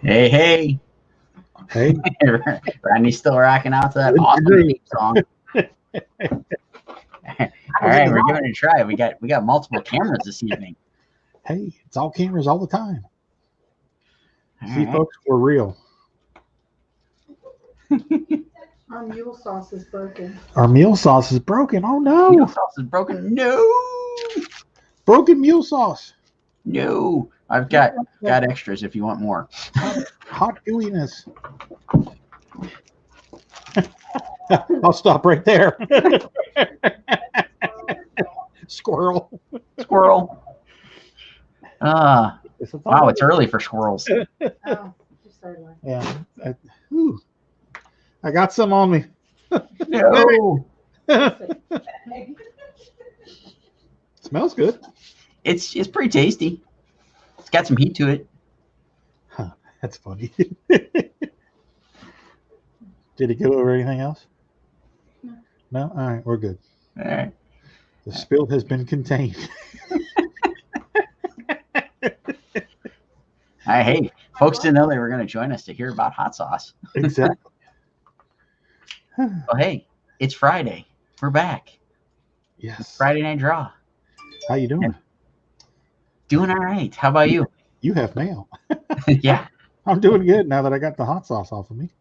Hey, hey. Hey, Rodney's still rocking out to that awesome theme song. All right, we're giving it a try. We got multiple cameras this evening. hey, it's all cameras all the time. All See, right. folks, we're real. Our mule sauce is broken. Our meal sauce is broken. Oh Mule no, sauce is broken. No, broken mule sauce. no. I've got extras if you want more. Hot gooiness. I'll stop right there. Squirrel. Squirrel. Wow, it's early for squirrels. Oh, she started laughing. Yeah. I got some on me. No, Smells good. it's pretty tasty. It's got some heat to it. Huh, that's funny. Did he go over anything else? No. No? All right, we're good. All right. The spill has been contained. Hey, folks didn't know they were going to join us to hear about hot sauce. Exactly. Well, hey, it's Friday. We're back. Yes. Friday Nite Draw. How you doing? Doing all right. How about you? You have mail. Yeah. I'm doing good now that I got the hot sauce off of me.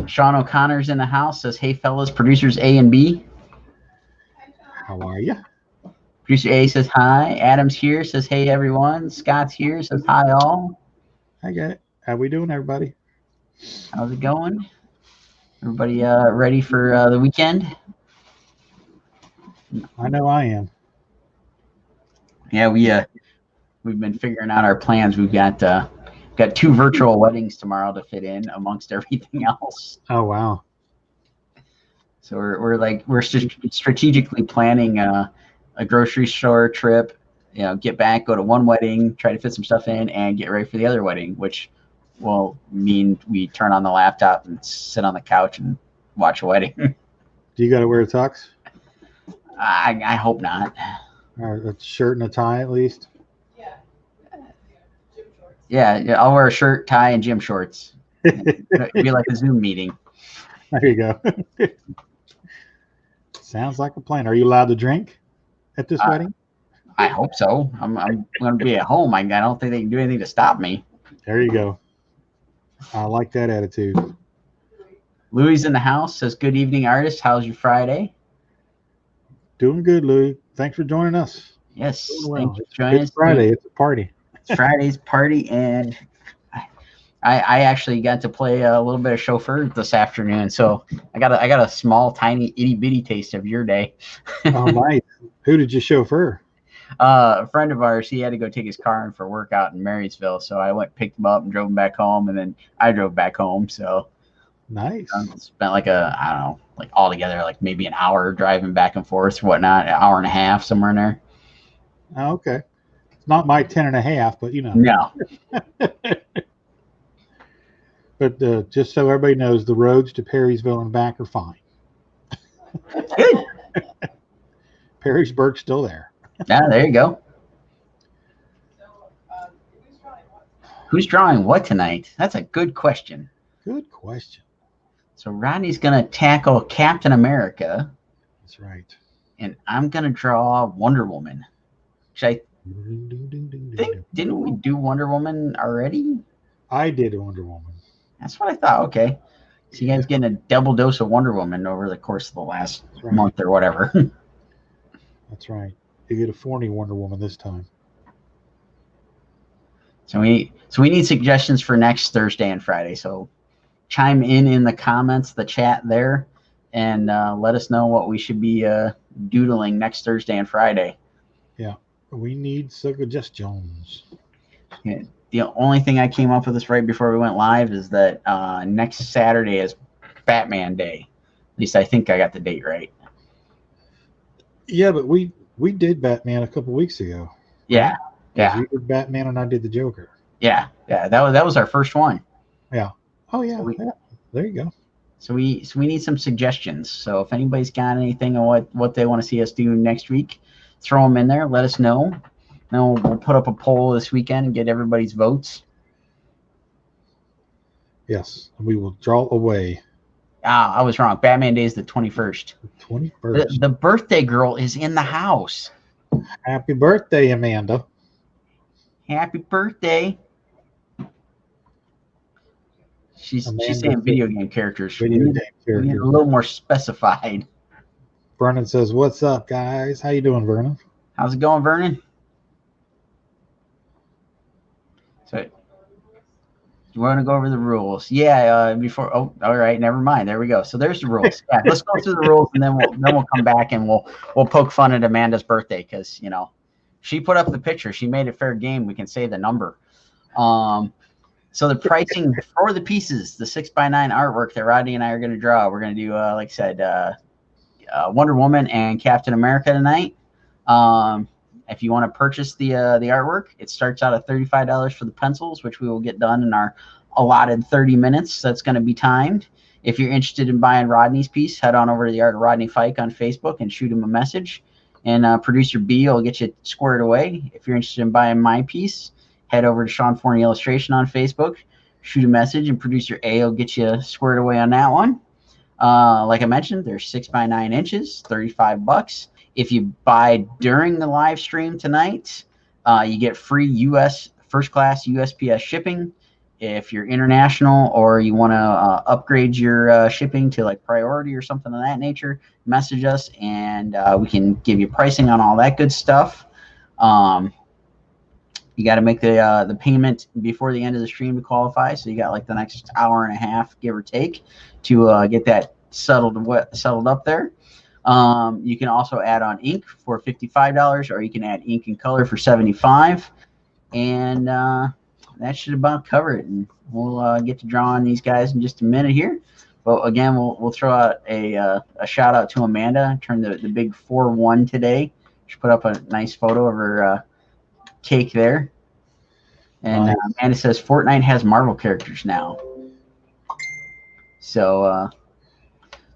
Sean O'Connor's in the house. Says, hey, fellas, producers A and B. How are you? Producer A says, hi. Adam's here. Says, hey, everyone. Scott's here. Says, hi, all. I got it. How we doing, everybody? How's it going? Everybody ready for the weekend? I know I am. Yeah, we've been figuring out our plans. We've got two virtual weddings tomorrow to fit in amongst everything else. Oh wow. So we're strategically planning a grocery store trip. You know, get back, go to one wedding, try to fit some stuff in, and get ready for the other wedding, which will mean we turn on the laptop and sit on the couch and watch a wedding. Do you got to wear a tux? I hope not. Or a shirt and a tie at least? Yeah, I'll wear a shirt, tie, and gym shorts. It'd be like a Zoom meeting. There you go. Sounds like a plan. Are you allowed to drink at this wedding? I hope so. I'm going to be at home. I don't think they can do anything to stop me. There you go. I like that attitude. Louis in the house says, good evening, artist. How's your Friday? Doing good, Louis. Thanks for joining us. Yes. Well. Thanks for joining us. It's Friday. It's a party. It's Friday's party, and I actually got to play a little bit of chauffeur this afternoon. So I got a small, tiny, itty bitty taste of your day. Oh, nice. Who did you chauffeur? A friend of ours, he had to go take his car in for work out in Marysville. So I went, picked him up, and drove him back home, and then I drove back home. So nice. Spent like I don't know, like altogether, like maybe an hour driving back and forth, whatnot, an hour and a half, somewhere in there. Oh, okay. It's not my 10 and a half, but you know. No. But just so everybody knows, the roads to Perrysville and back are fine. Good. Perrysburg's still there. Yeah, there you go. Who's drawing what tonight? That's a good question. Good question. So Rodney's going to tackle Captain America. That's right. And I'm going to draw Wonder Woman. Which I think, didn't we do Wonder Woman already? I did Wonder Woman. That's what I thought. Okay. So you guys getting a double dose of Wonder Woman over the course of the last month or whatever. That's right. You get a Forney Wonder Woman this time. So we need suggestions for next Thursday and Friday. So chime in the comments, the chat there, and let us know what we should be doodling next Thursday and Friday. Yeah, we need suggestions. Yeah. The only thing I came up with this right before we went live is that next Saturday is Batman Day. At least I think I got the date right. Yeah, but we did Batman a couple weeks ago. Yeah, yeah. You did Batman and I did the Joker. Yeah. That was our first one. Yeah. Oh yeah. Yeah. There you go. So we need some suggestions. So if anybody's got anything on what they want to see us do next week, throw them in there. Let us know. Then we'll put up a poll this weekend and get everybody's votes. Yes, we will draw away. Ah, I was wrong. Batman Day is the 21st. The 21st. The birthday girl is in the house. Happy birthday, Amanda. Happy birthday. She's Amanda saying video game characters. Video game We need characters. a little more specified. Vernon says, "What's up, guys? How you doing, Vernon?" How's it going, Vernon? So, you want to go over the rules? Yeah. Before. Oh, all right. Never mind. There we go. So there's the rules. Yeah. Let's go through the rules, and then we'll come back and we'll poke fun at Amanda's birthday because she put up the picture. She made it fair game. We can say the number. So the pricing for the pieces, the 6x9 artwork that Rodney and I are going to draw. We're going to do, like I said, Wonder Woman and Captain America tonight. If you want to purchase the artwork, it starts out at $35 for the pencils, which we will get done in our allotted 30 minutes. That's going to be timed. If you're interested in buying Rodney's piece, head on over to the Art of Rodney Fyke on Facebook and shoot him a message. And producer B will get you squared away. If you're interested in buying my piece, head over to Sean Forney Illustration on Facebook, shoot a message, and producer A will get you squared away on that one. Like I mentioned, they're 6x9 inches, $35. If you buy during the live stream tonight, you get free U.S. first class USPS shipping. If you're international or you want to upgrade your shipping to like priority or something of that nature, message us and we can give you pricing on all that good stuff. You got to make the payment before the end of the stream to qualify. So you got like the next hour and a half, give or take, to get that settled up there. You can also add on ink for $55, or you can add ink and color for $75. And that should about cover it. And we'll get to drawing these guys in just a minute here. But again, we'll throw out a shout out to Amanda. Turned the big 4-1 today. She put up a nice photo of her cake there. And Nice. Amanda says Fortnite has Marvel characters now. So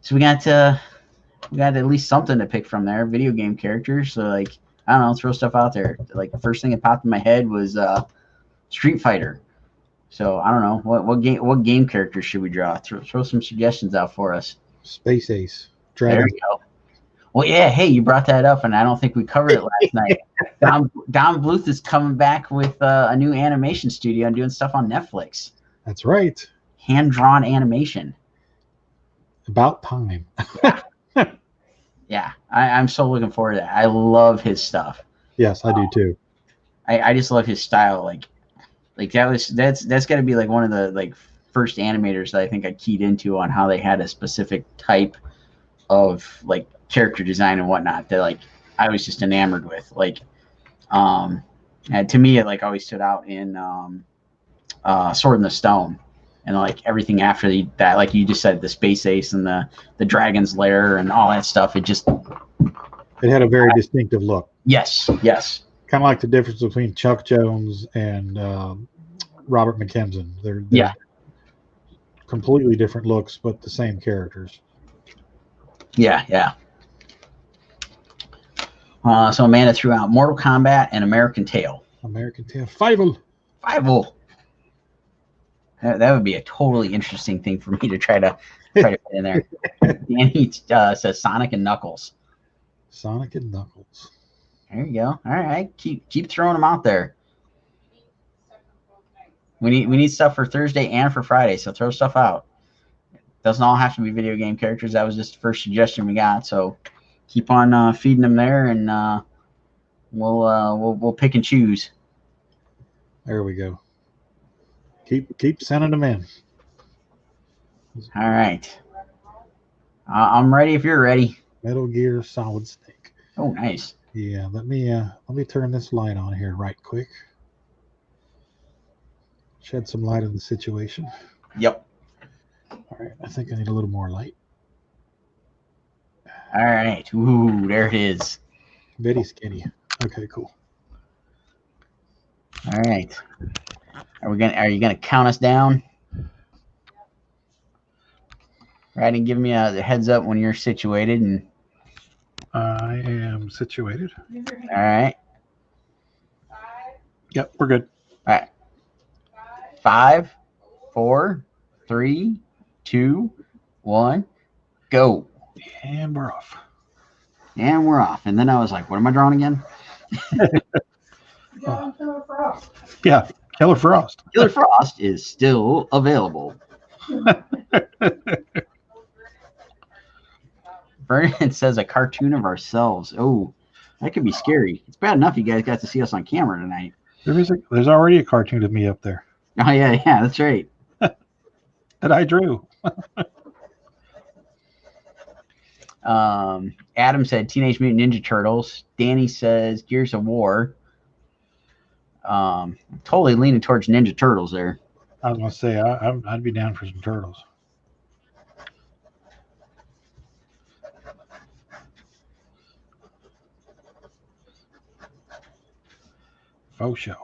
we got at least something to pick from there. Video game characters. So like, I don't know, throw stuff out there. Like the first thing that popped in my head was Street Fighter. So I don't know what game characters should we draw? Throw some suggestions out for us. Space Ace. There Dragon. we go. Well, yeah. Hey, you brought that up, and I don't think we covered it last night. Don Bluth is coming back with a new animation studio and doing stuff on Netflix. That's right. Hand-drawn animation. About time. Yeah, I'm so looking forward to that. I love his stuff. Yes, I do too. I just love his style. Like that's got to be like one of the like first animators that I think I keyed into on how they had a specific type of like character design and whatnot that like I was just enamored with. Like, and to me it like always stood out in Sword in the Stone. And like everything after that, like you just said, the Space Ace and the Dragon's Lair and all that stuff, it had a very distinctive look. Yes. Kind of like the difference between Chuck Jones and Robert McKenzie. They're completely different looks, but the same characters. Yeah. So Amanda threw out Mortal Kombat and American Tail. American Tail. Fievel. That would be a totally interesting thing for me to try to put in there. Danny says Sonic and Knuckles. Sonic and Knuckles. There you go. All right, keep throwing them out there. We need stuff for Thursday and for Friday, so throw stuff out. Doesn't all have to be video game characters. That was just the first suggestion we got. So keep on feeding them there, and we'll pick and choose. There we go. Keep sending them in. All right. I'm ready if you're ready. Metal Gear Solid Snake. Oh, nice. Yeah, let me turn this light on here right quick. Shed some light on the situation. Yep. All right, I think I need a little more light. All right. Ooh, there it is. Very skinny. Okay, cool. All right. Are you gonna count us down? Right, and give me a heads up when you're situated. And I am situated. all right. Yep, we're good. All right. 5, 4, 3, 2, 1, go. And we're off. And we're off. And then I was like, what am I drawing again? Yeah, Killer Frost. Killer Frost is still available. Vernon says a cartoon of ourselves. Oh, that could be scary. It's bad enough you guys got to see us on camera tonight. There's already a cartoon of me up there Oh, yeah, that's right. that I drew. Adam said Teenage Mutant Ninja Turtles. Danny says Gears of War. Totally leaning towards Ninja Turtles there. I was going to say, I'd be down for some turtles. Faux show.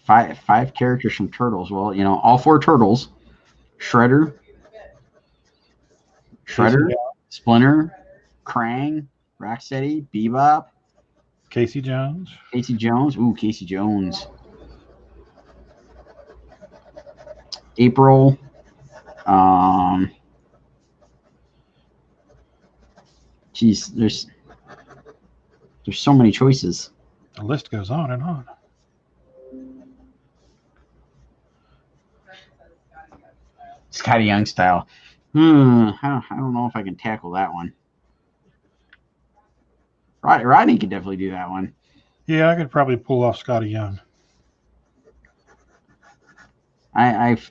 Five characters from Turtles. Well, all 4 Turtles. Shredder, Splinter, Krang, Rocksteady, Bebop, Casey Jones. Casey Jones. Ooh, Casey Jones. April. Geez, there's so many choices. The list goes on and on. Scotty Young style. I don't know if I can tackle that one. Rodney could definitely do that one. Yeah, I could probably pull off Scotty Young. I've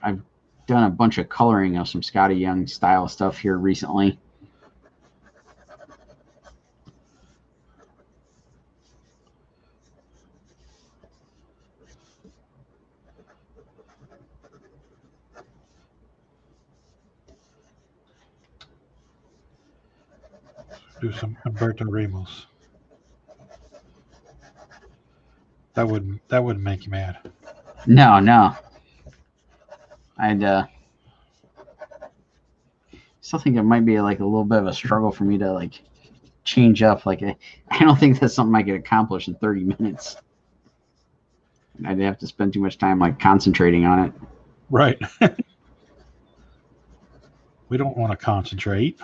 done a bunch of coloring of some Scotty Young style stuff here recently. Do some Humberto Ramos. That wouldn't make you mad. No. I'd still think it might be like a little bit of a struggle for me to like change up. Like I don't think that's something I could accomplish in 30 minutes. I'd have to spend too much time like concentrating on it. Right. We don't want to concentrate.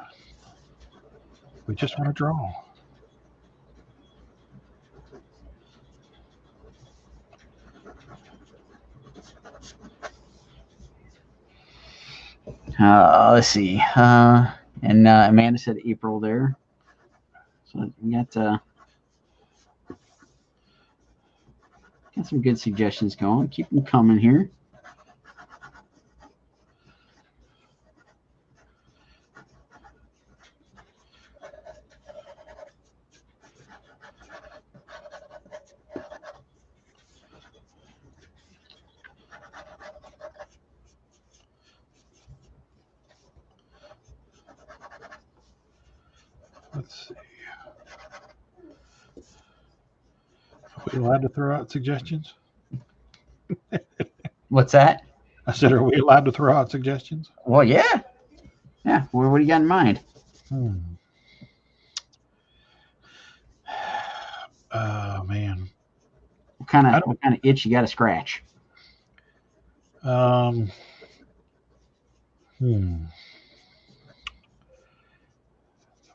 We just want to draw. Let's see. And Amanda said April there. So we got some good suggestions going. Keep them coming here. Let's see. Are we allowed to throw out suggestions? What's that? I said, are we allowed to throw out suggestions? Well, yeah. Yeah. What do you got in mind? Man. What kind of itch you got to scratch?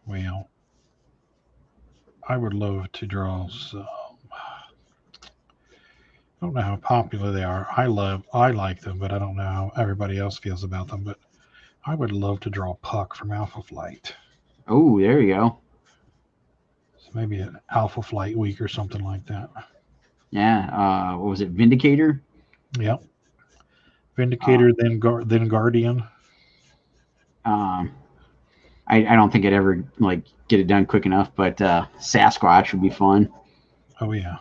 Well, I would love to draw some. I don't know how popular they are. I like them, but I don't know how everybody else feels about them. But I would love to draw Puck from Alpha Flight. Oh, there you go. So maybe an Alpha Flight week or something like that. Yeah. What was it? Vindicator? Yep. Vindicator, then Guardian. I don't think I'd ever like get it done quick enough, but Sasquatch would be fun. Oh yeah.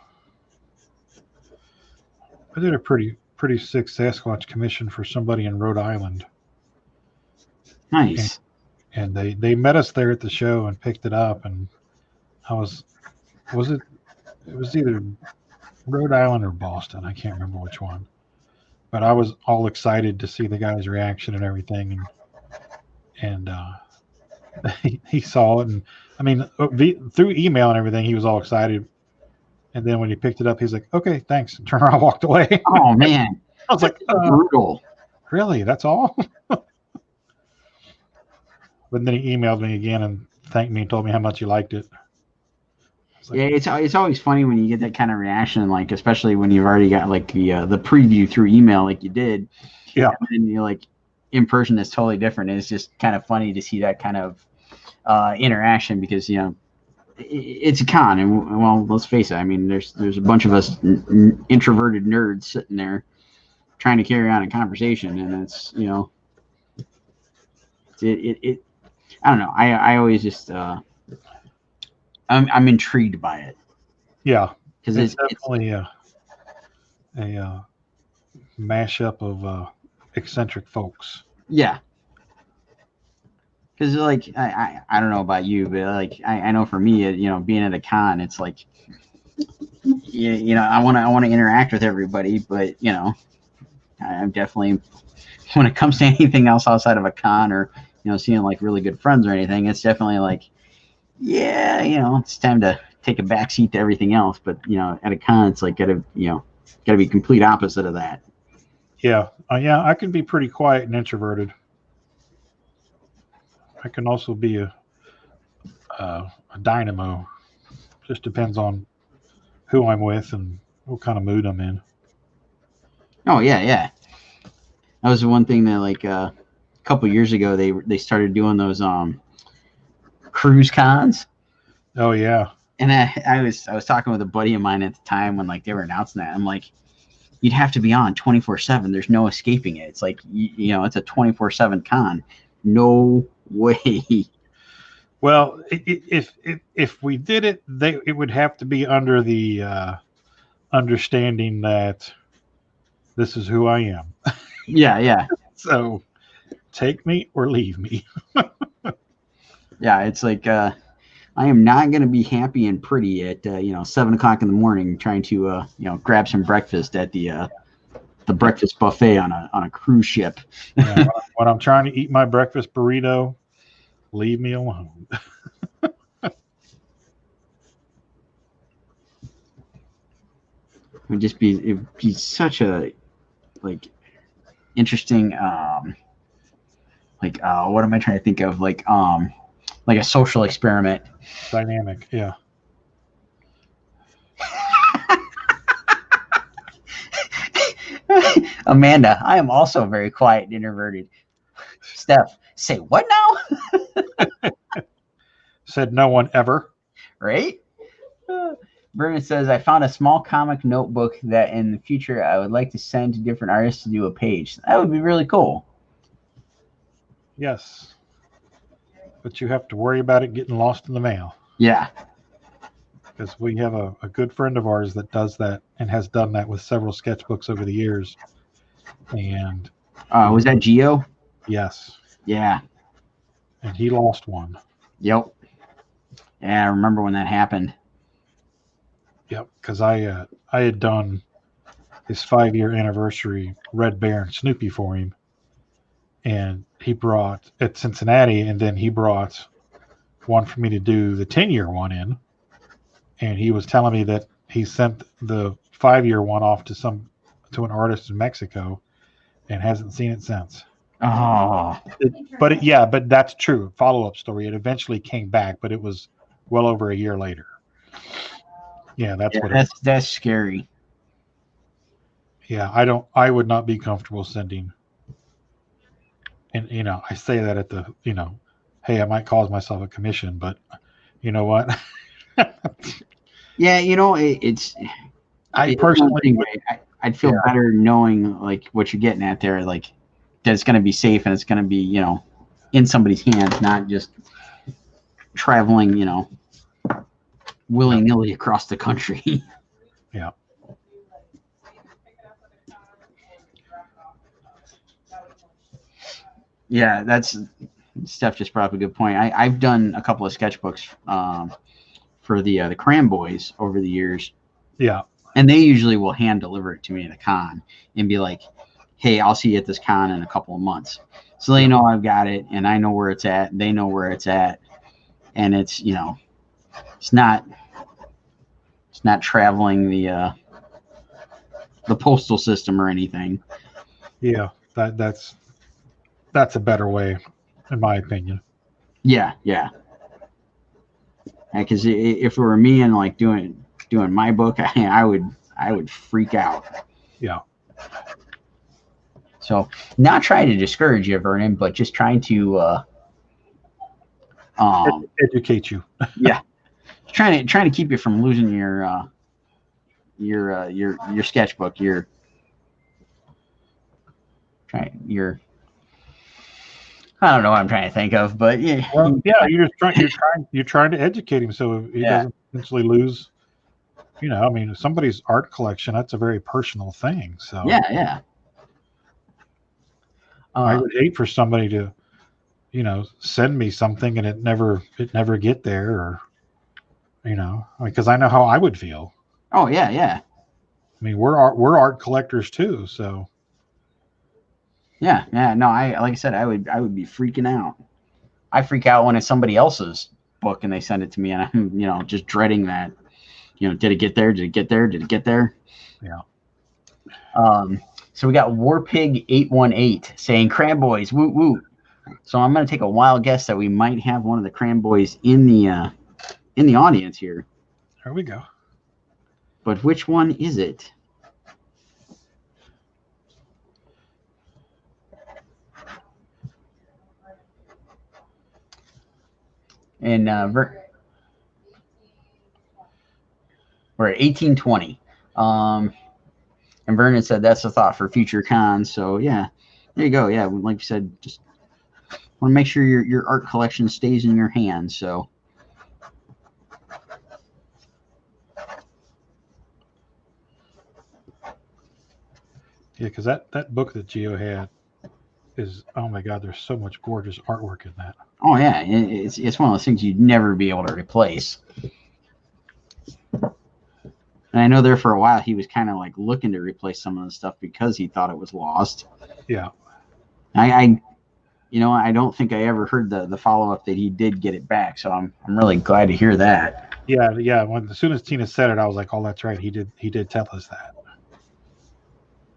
I did a pretty sick Sasquatch commission for somebody in Rhode Island. Nice. And they met us there at the show and picked it up, and it was either Rhode Island or Boston. I can't remember which one. But I was all excited to see the guy's reaction and everything, and he saw it, and I mean through email and everything, he was all excited. And then when he picked it up, he's like, "Okay, thanks," and turned around and walked away. Oh man, I was like, brutal. "Really? That's all?" But then he emailed me again and thanked me and told me how much he liked it. Yeah, it's always funny when you get that kind of reaction, like especially when you've already got like the preview through email, like you did. Yeah. And you're like in person is totally different. It's just kind of funny to see that kind of interaction because it's a con, and well, let's face it. I mean, there's a bunch of us introverted nerds sitting there trying to carry on a conversation, and it's it I don't know. I always just I'm intrigued by it. Yeah, because it's definitely a mashup of eccentric folks. Yeah. Because like I don't know about you, but like I know for me, being at a con, it's like I want to interact with everybody, but I'm definitely when it comes to anything else outside of a con or seeing like really good friends or anything, it's definitely like it's time to take a back seat to everything else. But at a con, it's like gotta be complete opposite of that. Yeah, I can be pretty quiet and introverted. I can also be a dynamo. Just depends on who I'm with and what kind of mood I'm in. Oh yeah. That was the one thing that like a couple years ago they started doing those cruise cons. Oh yeah. And I was talking with a buddy of mine at the time when like they were announcing that. I'm like, you'd have to be on 24/7. There's no escaping it. It's like it's a 24/7 con. No way. Well, if we did it, it would have to be under the understanding that this is who I am. Yeah. So take me or leave me. Yeah, it's like I am not going to be happy and pretty at 7:00 in the morning trying to grab some breakfast at the breakfast buffet on a cruise ship. Yeah, when I'm trying to eat my breakfast burrito, leave me alone. It'd be such a like interesting what am I trying to think of, like a social experiment. Dynamic, yeah. Amanda, I am also very quiet and introverted. Steph, say what now? Said no one ever. Right? Vernon says, I found a small comic notebook that in the future I would like to send to different artists to do a page. That would be really cool. Yes. But you have to worry about it getting lost in the mail. Yeah. Because we have a good friend of ours that does that and has done that with several sketchbooks over the years. And was that Geo? Yes. Yeah. And he lost one. Yep. Yeah, I remember when that happened. Yep, because I had done his 5-year anniversary Red Bear and Snoopy for him, and he brought at Cincinnati, and then he brought one for me to do the 10-year one in, and he was telling me that he sent the 5-year one off to an artist in Mexico, and hasn't seen it since. Oh. But that's true. Follow-up story. It eventually came back, but it was well over a year later. Yeah, that's scary. Yeah, I would not be comfortable sending. And I say that at the, hey, I might cause myself a commission, but you know what? Yeah, it's I personally I'd feel better knowing like what you're getting at there, like that it's going to be safe and it's going to be, in somebody's hands, not just traveling, willy-nilly across the country. Yeah. Yeah, Steph just brought up a good point. I've done a couple of sketchbooks for the Cram Boys over the years. Yeah. And they usually will hand deliver it to me at a con and be like, hey, I'll see you at this con in a couple of months. So they know I've got it and I know where it's at. They know where it's at. And it's, it's not It's not traveling the postal system or anything. Yeah, that's a better way, in my opinion. Yeah. Because if it were me and like doing my book, I would freak out. Yeah. So not trying to discourage you, Vernon, but just trying to Educate you. yeah, trying to keep you from losing your sketchbook, your I don't know what I'm trying to think of, but yeah. Well, yeah, you're trying to educate him so he doesn't potentially lose. You know, I mean, somebody's art collection, that's a very personal thing. So Yeah. I would hate for somebody to, send me something and it never get there, or because I know how I would feel. Oh yeah. I mean, we're art collectors too, so Yeah. No, like I said, I would be freaking out. I freak out when it's somebody else's book and they send it to me, and I'm just dreading that. Did it get there? Did it get there? Did it get there? Yeah. So we got Warpig818 saying Cramboys, woo woo. So I'm going to take a wild guess that we might have one of the Cramboys in the audience here. There we go. But which one is it? And we're at 1820. And Vernon said that's a thought for future cons. So yeah, there you go. Yeah, like you said, just want to make sure your art collection stays in your hands. So yeah, because that book that Gio had is, oh my God, there's so much gorgeous artwork in that. Oh yeah, it's one of those things you'd never be able to replace. And I know there for a while he was kind of like looking to replace some of the stuff because he thought it was lost. Yeah. I don't think I ever heard the follow up that he did get it back. So I'm really glad to hear that. Yeah. As soon as Tina said it, I was like, oh, that's right. He did tell us that.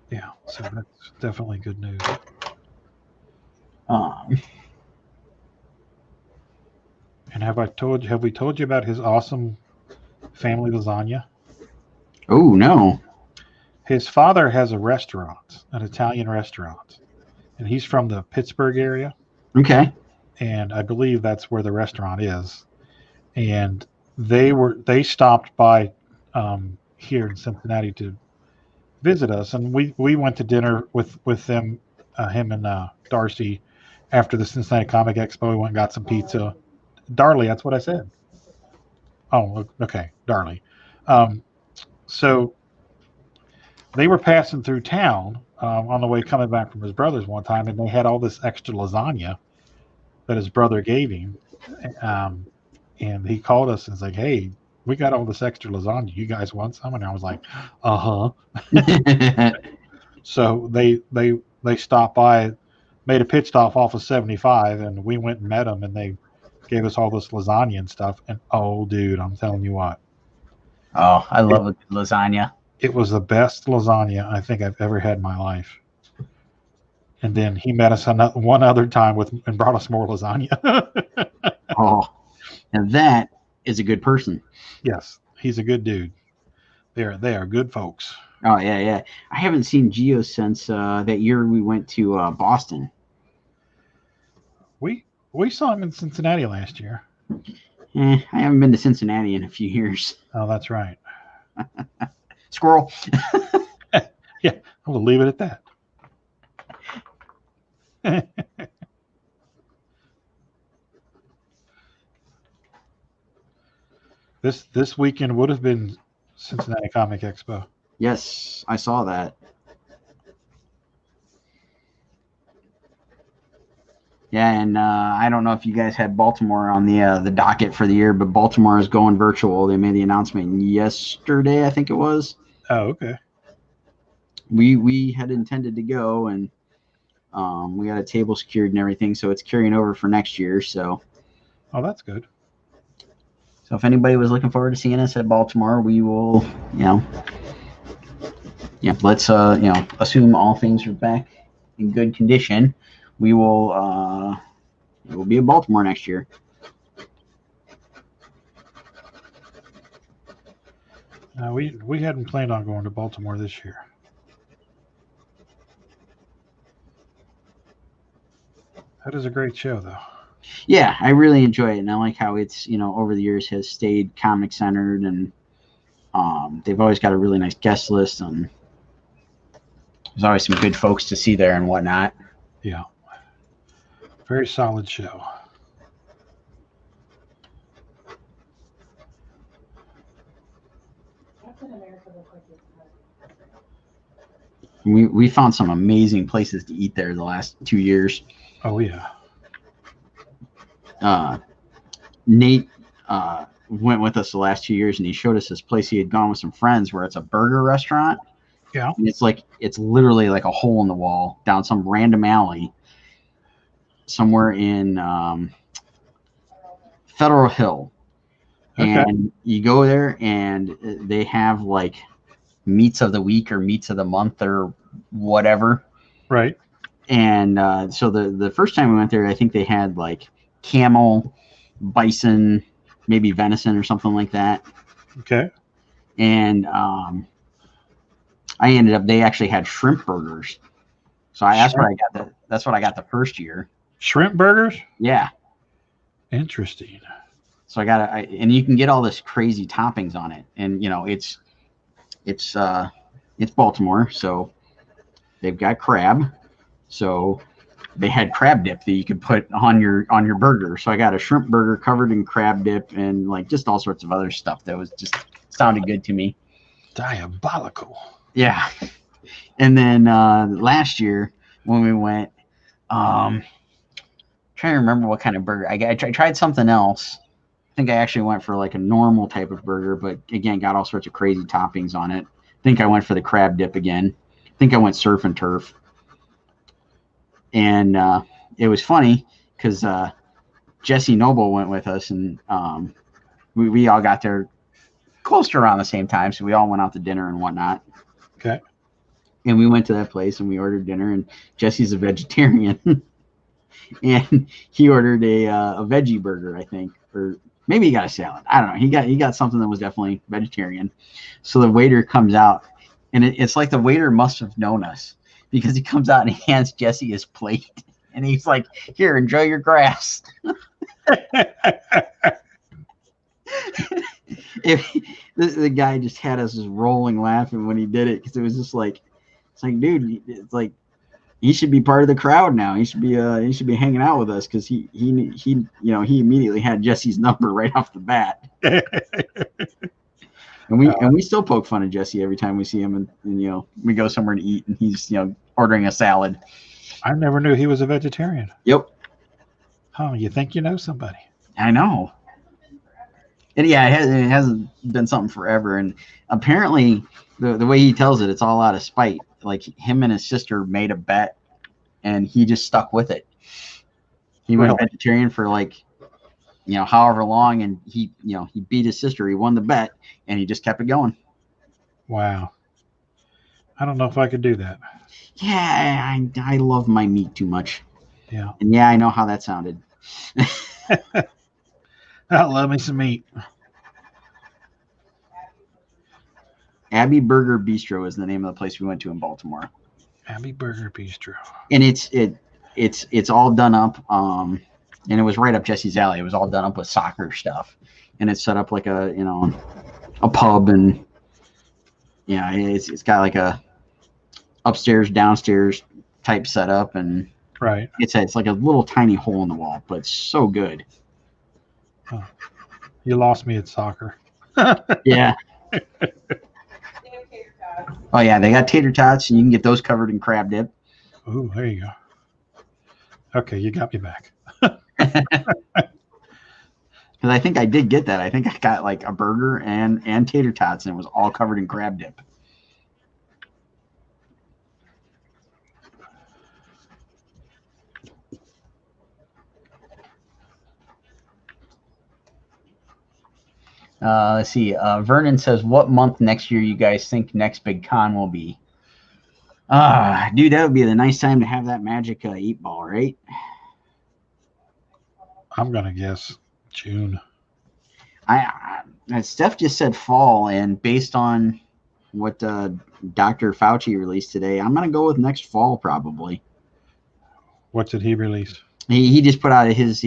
Yeah. So that's definitely good news. And have we told you about his awesome family lasagna? Oh no. His father has a restaurant, an Italian restaurant, and he's from the Pittsburgh area. Okay. And I believe that's where the restaurant is. And they stopped by here in Cincinnati to visit us, and we went to dinner with them, him and Darcy, after the Cincinnati Comic Expo. We went and got some pizza. Darley, that's what I said. Oh, okay, Darley. So they were passing through town on the way coming back from his brother's one time, and they had all this extra lasagna that his brother gave him. And he called us and was like, hey, we got all this extra lasagna. You guys want some? And I was like, uh-huh. So they stopped by, made a pit stop off of 75, and we went and met them, and they gave us all this lasagna and stuff. And oh, dude, I'm telling you what. Oh, I love a good lasagna. It was the best lasagna I think I've ever had in my life. And then he met us one other time and brought us more lasagna. Oh, and that is a good person. Yes, he's a good dude. They are good folks. Oh yeah. I haven't seen Gio since that year we went to Boston. We saw him in Cincinnati last year. I haven't been to Cincinnati in a few years. Oh, that's right. Squirrel. Yeah, I will leave it at that. This weekend would have been Cincinnati Comic Expo. Yes, I saw that. Yeah, and I don't know if you guys had Baltimore on the docket for the year, but Baltimore is going virtual. They made the announcement yesterday, I think it was. Oh, okay. We had intended to go, and we got a table secured and everything, so it's carrying over for next year. So. Oh, that's good. So if anybody was looking forward to seeing us at Baltimore, we will, let's assume all things are back in good condition. We will be in Baltimore next year. We hadn't planned on going to Baltimore this year. That is a great show, though. Yeah, I really enjoy it, and I like how it's over the years has stayed comic centered, and they've always got a really nice guest list, and there's always some good folks to see there and whatnot. Yeah, very solid show. We found some amazing places to eat there the last 2 years. Oh yeah. Nate went with us the last 2 years, and he showed us this place he had gone with some friends where it's a burger restaurant. Yeah. And it's literally like a hole in the wall down some random alley somewhere in Federal Hill. Okay. And you go there, and they have like meats of the week or meats of the month or whatever. Right. And so the first time we went there, I think they had like camel, bison, maybe venison or something like that. Okay. And they actually had shrimp burgers. So that's what I got the first year. Shrimp burgers? Yeah. Interesting. So and you can get all this crazy toppings on it. And it's Baltimore, so they've got crab. So they had crab dip that you could put on your burger. So I got a shrimp burger covered in crab dip and like just all sorts of other stuff that was just sounded good to me. Diabolical. Yeah. And then last year when we went, trying to remember what kind of burger. I tried something else. I think I actually went for like a normal type of burger, but again, got all sorts of crazy toppings on it. I think I went for the crab dip again. I think I went surf and turf. And it was funny because Jesse Noble went with us, and we all got there close to around the same time, so we all went out to dinner and whatnot. Okay. And we went to that place, and we ordered dinner, and Jesse's a vegetarian. And he ordered a veggie burger, I think, or maybe he got a salad. I don't know. He got something that was definitely vegetarian. So the waiter comes out, and it's like the waiter must have known us because he comes out and he hands Jesse his plate, and he's like, "Here, enjoy your grass." The guy just had us just rolling laughing when he did it because it was just like, it's like, dude, it's like he should be part of the crowd now. He should be hanging out with us because he immediately had Jesse's number right off the bat. And we still poke fun of Jesse every time we see him, and we go somewhere to eat and he's ordering a salad. I never knew he was a vegetarian. Yep. Oh, you think you know somebody? I know. And yeah, it hasn't been something forever. And apparently, the way he tells it, it's all out of spite. Like him and his sister made a bet, and he just stuck with it. He went vegetarian for like, however long, and he beat his sister. He won the bet, and he just kept it going. Wow. I don't know if I could do that. Yeah, I love my meat too much. Yeah. And yeah, I know how that sounded. I love me some meat. Abbey Burger Bistro is the name of the place we went to in Baltimore. Abbey Burger Bistro. And it's all done up. And it was right up Jesse's alley. It was all done up with soccer stuff, and it's set up like a pub, and it's got like a upstairs downstairs type setup, and right. It's like a little tiny hole in the wall, but it's so good. Huh. You lost me at soccer. Yeah. Oh yeah, they got tater tots, and you can get those covered in crab dip. Oh, there you go. Okay, you got me back. Because I think I did get that. I think I got like a burger and tater tots, and it was all covered in crab dip. Let's see. Vernon says, "What month next year you guys think next big con will be?" Dude, that would be the nice time to have that magic 8-ball, right? I'm gonna guess June. Steph just said fall, and based on what Dr. Fauci released today, I'm gonna go with next fall probably. What did he release? He just put out his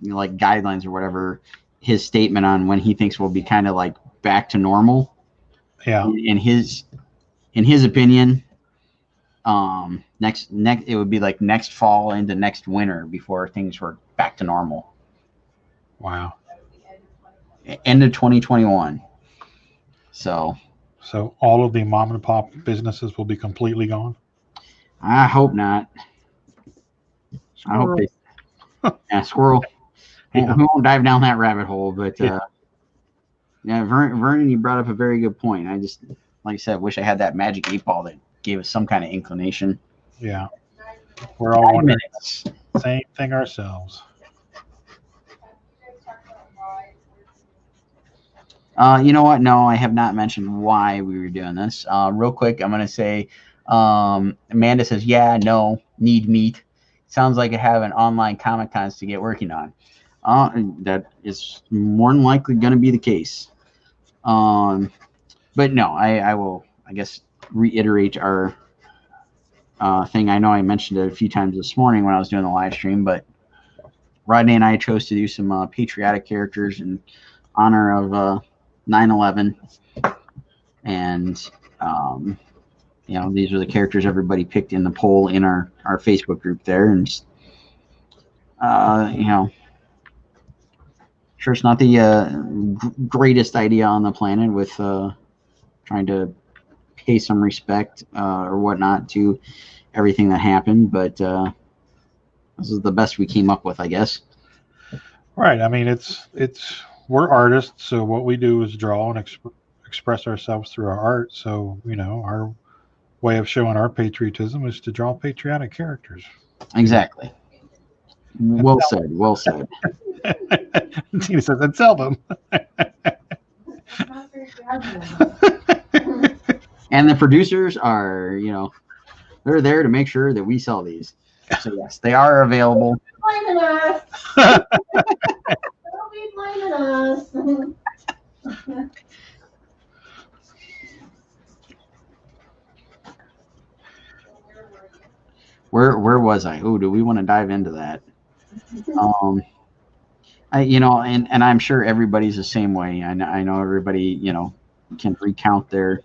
like guidelines or whatever, his statement on when he thinks we'll be kind of like back to normal. Yeah. In his opinion, next it would be like next fall into next winter before things were back to normal. Wow. End of 2021. So all of the mom and pop businesses will be completely gone? I hope not. Squirrel. I hope yeah, squirrel. Yeah. We won't dive down that rabbit hole, but yeah, Vernon, you brought up a very good point. I just, like I said, wish I had that magic 8-ball that gave us some kind of inclination. Yeah. We're all wondering the same thing ourselves. You know what? No, I have not mentioned why we were doing this. Real quick, I'm going to say Amanda says, yeah, no, need meat. Sounds like I have an online Comic Cons to get working on. That is more than likely going to be the case. But no, I will, I guess, reiterate our thing. I know I mentioned it a few times this morning when I was doing the live stream, but Rodney and I chose to do some patriotic characters in honor of 9/11, and you know, these are the characters everybody picked in the poll in our Facebook group there, and you know, sure, it's not the greatest idea on the planet with trying to pay some respect or whatnot to everything that happened, but this is the best we came up with, I guess. Right. I mean, it's we're artists, so what we do is draw and express ourselves through our art. So, you know, our way of showing our patriotism is to draw patriotic characters. Exactly. Well said. Well said. Tina says, and sell them. And the producers are, you know, they're there to make sure that we sell these. So yes, they are available. Blaming us. Don't be blaming us. Where was I? Oh, do we want to dive into that? You know, and I'm sure everybody's the same way. I know everybody, you know, can recount their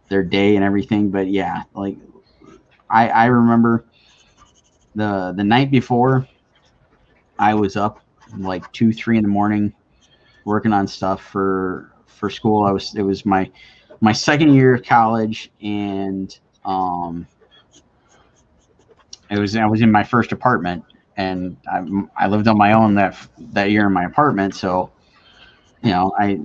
day and everything, but yeah, like I remember the night before, I was up like 2-3 in the morning working on stuff for school. It was my second year of college, and I was in my first apartment, and I lived on my own that year in my apartment. So, you know, I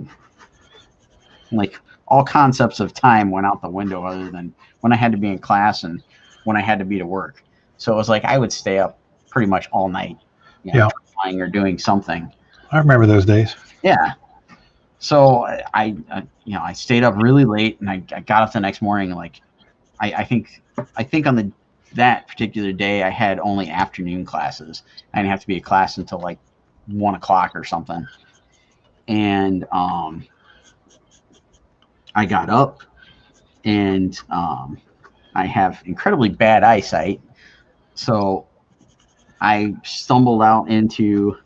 like all concepts of time went out the window other than when I had to be in class and when I had to be to work. So it was like I would stay up pretty much all night, you know, playing or doing something. I remember those days. Yeah. So I you know, I stayed up really late, and I got up the next morning. Like I think on that particular day I had only afternoon classes. I didn't have to be at class until like 1 o'clock or something. And I got up, and I have incredibly bad eyesight, so I stumbled out into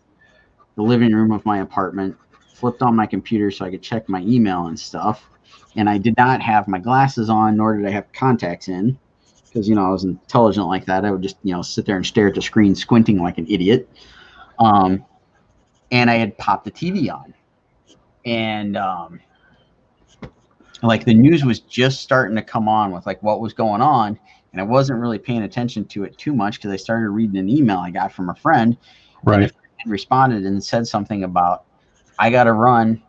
the living room of my apartment, flipped on my computer so I could check my email and stuff, and I did not have my glasses on, nor did I have contacts in, because, you know, I was intelligent like that. I would just, you know, sit there and stare at the screen, squinting like an idiot. And I had popped the TV on, and like the news was just starting to come on with like what was going on, and I wasn't really paying attention to it too much because I started reading an email I got from a friend. Right. And responded and said something about, I got to run.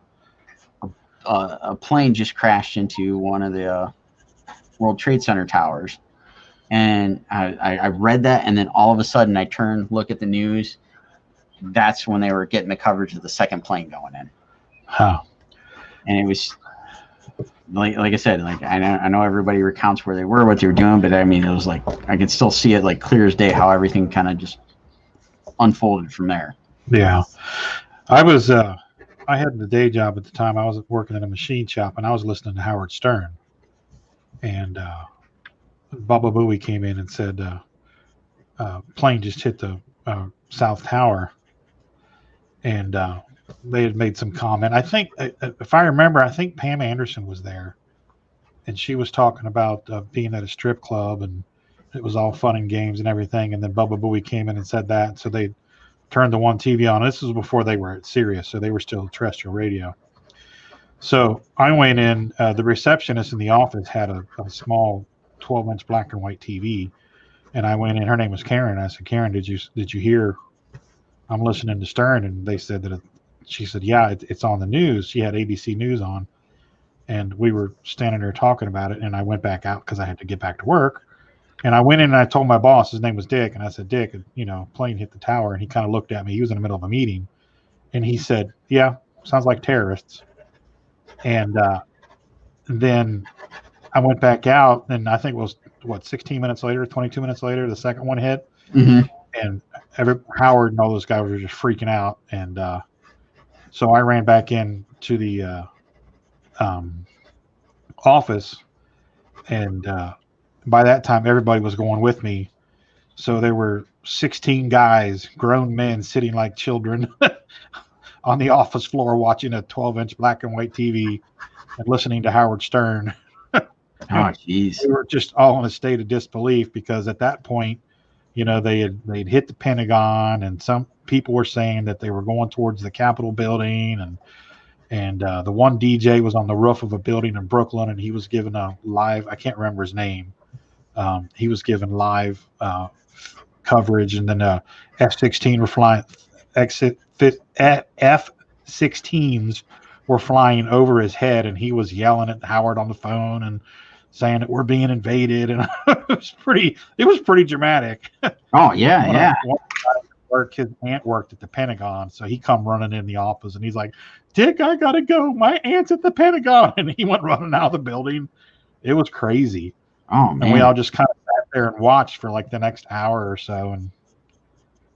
A plane just crashed into one of the World Trade Center towers. And I read that, and then all of a sudden I turned, look at the news. That's when they were getting the coverage of the second plane going in. Huh. And it was like I said, like I know everybody recounts where they were, what they were doing, but I mean, it was like I could still see it like clear as day how everything kind of just unfolded from there. Yeah. I was I had the day job at the time. I was working in a machine shop, and I was listening to Howard Stern. And Baba Booey came in and said, plane just hit the South Tower. And they had made some comment. I think, if I remember, I think Pam Anderson was there. And she was talking about being at a strip club, and it was all fun and games and everything. And then Bubba Booey came in and said that. So they turned the one TV on. This was before they were at Sirius, so they were still terrestrial radio. So I went in. The receptionist in the office had a small 12-inch black and white TV, and I went in. Her name was Karen. I said, Karen, did you hear? I'm listening to Stern, and they said that. She said, yeah, it's on the news. She had ABC News on, and we were standing there talking about it. And I went back out because I had to get back to work. And I went in and I told my boss, his name was Dick, and I said, Dick, plane hit the tower. And he kind of looked at me. He was in the middle of a meeting, and he said, yeah, sounds like terrorists. And then I went back out, and I think it was 16 minutes later, 22 minutes later, the second one hit, and Howard and all those guys were just freaking out. And so I ran back in to the office, and by that time everybody was going with me. So there were 16 guys, grown men, sitting like children on the office floor watching a 12-inch black and white TV and listening to Howard Stern. Oh, jeez. We were just all in a state of disbelief because at that point, they'd hit the Pentagon, and some people were saying that they were going towards the Capitol building, and the one DJ was on the roof of a building in Brooklyn, and he was given a live, I can't remember his name. He was given live coverage, and then F-16 were flying, F-16s were flying over his head, and he was yelling at Howard on the phone and saying that we're being invaded, and it was pretty dramatic. Oh yeah. His aunt worked at the Pentagon, so he come running in the office, and he's like, Dick, I gotta go, my aunt's at the Pentagon. And he went running out of the building. It was crazy. Oh man. And we all just kind of sat there and watched for like the next hour or so, and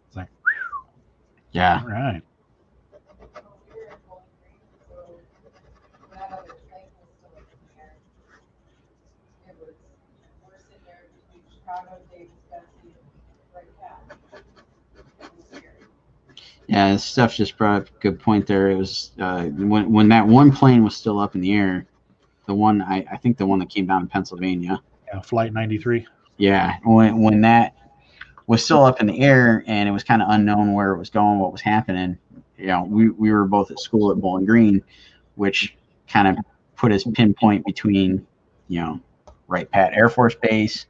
it's like, yeah, all right. Yeah, Steph just brought up a good point there. It was when that one plane was still up in the air, the one I think the one that came down in Pennsylvania. Yeah, Flight 93. Yeah, when that was still up in the air and it was kind of unknown where it was going, what was happening. We were both at school at Bowling Green, which kind of put us pinpoint between Wright Pat Air Force Base,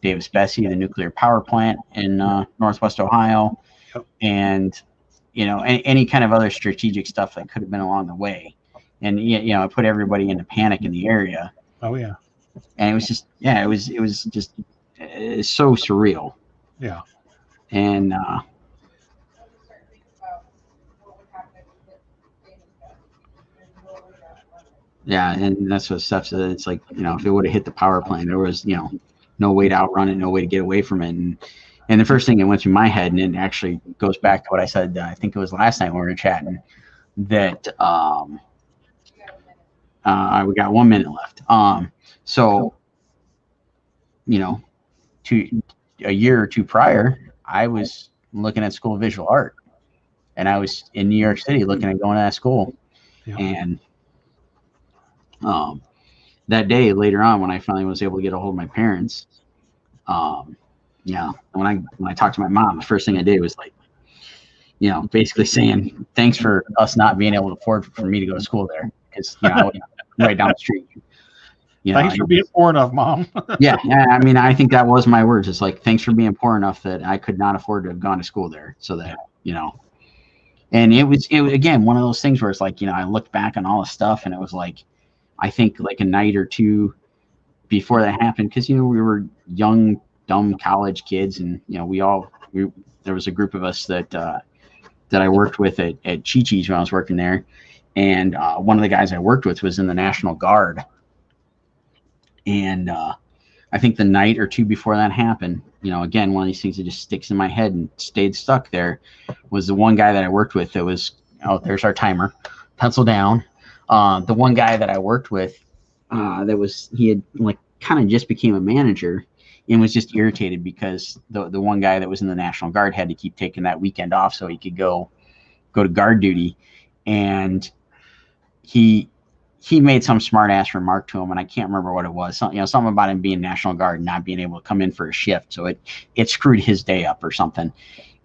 Davis-Besse, the nuclear power plant in Northwest Ohio, and any kind of other strategic stuff that could have been along the way. And it put everybody into panic in the area. Oh yeah. And it was just it was just so surreal. Yeah. And yeah, and that's what Steph said. It's like, if it would have hit the power plant, there was no way to outrun it, no way to get away from it. And the first thing that went through my head, and it actually goes back to what I said, I think it was last night when we were chatting, that we got 1 minute left. So, a year or two prior, I was looking at School of Visual Art, and I was in New York City looking at going to that school. Yeah. And that day later on, when I finally was able to get a hold of my parents, when I talked to my mom, the first thing I did was basically saying thanks for us not being able to afford for me to go to school there, because I was right down the street. Thanks for being poor enough, Mom. yeah. I mean, I think that was my words. It's like, thanks for being poor enough that I could not afford to have gone to school there, so that And it was again one of those things where it's like, I looked back on all the stuff, and it was like, I think like a night or two before that happened, because we were young, dumb college kids, and there was a group of us that I worked with at Chi-Chi's when I was working there, and one of the guys I worked with was in the National Guard. And I think the night or two before that happened, again, one of these things that just sticks in my head and stayed stuck there was the one guy that I worked with that was, there's our timer, pencil down. The one guy that I worked with, he had like kind of just became a manager and was just irritated because the one guy that was in the National Guard had to keep taking that weekend off so he could go to guard duty. And he made some smart ass remark to him, and I can't remember what it was. Something about him being National Guard and not being able to come in for a shift. So it screwed his day up or something.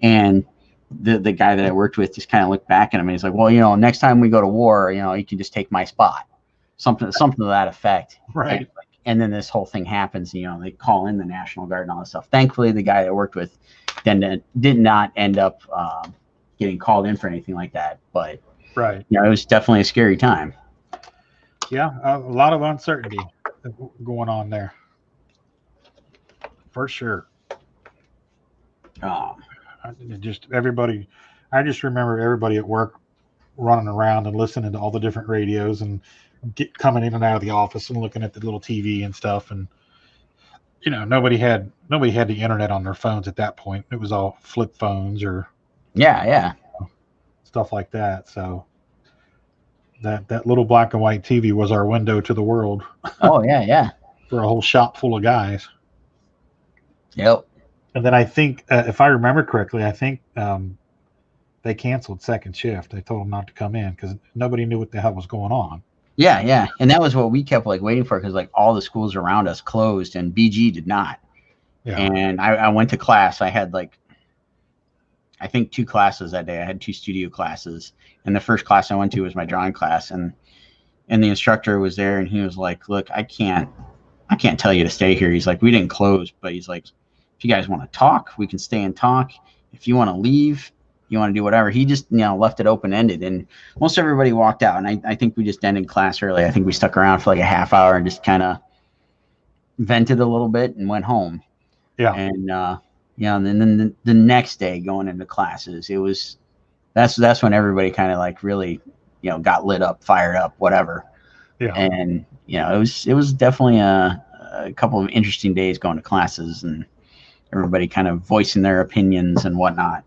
And the guy that I worked with just kind of looked back at him and he's like, well, next time we go to war, you can just take my spot. Something to that effect. Right. And then this whole thing happens, they call in the National Guard and all this stuff. Thankfully, the guy that I worked with then did not end up getting called in for anything like that. But right. It was definitely a scary time. Yeah, a lot of uncertainty going on there. For sure. I just remember everybody at work running around and listening to all the different radios and coming in and out of the office and looking at the little TV and stuff. And, nobody had the internet on their phones at that point. It was all flip phones or stuff like that. So that little black and white TV was our window to the world. Oh, yeah. For a whole shop full of guys. Yep. And then I think, if I remember correctly, they canceled second shift. They told them not to come in because nobody knew what the hell was going on. Yeah. And that was what we kept waiting for because all the schools around us closed and BG did not. Yeah. And I went to class. I had I think 2 classes that day. I had 2 studio classes. And the first class I went to was my drawing class. And the instructor was there and he was like, look, I can't tell you to stay here. He's like, we didn't close, but he's like, if you guys want to talk, we can stay and talk. If you want to leave, you want to do whatever. He just, left it open-ended. And most everybody walked out. And I think we just ended class early. I think we stuck around for like a half hour and just kind of vented a little bit and went home. Yeah. And, and then the next day going into classes, that's when everybody kind of really, got lit up, fired up, whatever. Yeah. And, it was definitely a couple of interesting days going to classes and everybody kind of voicing their opinions and whatnot.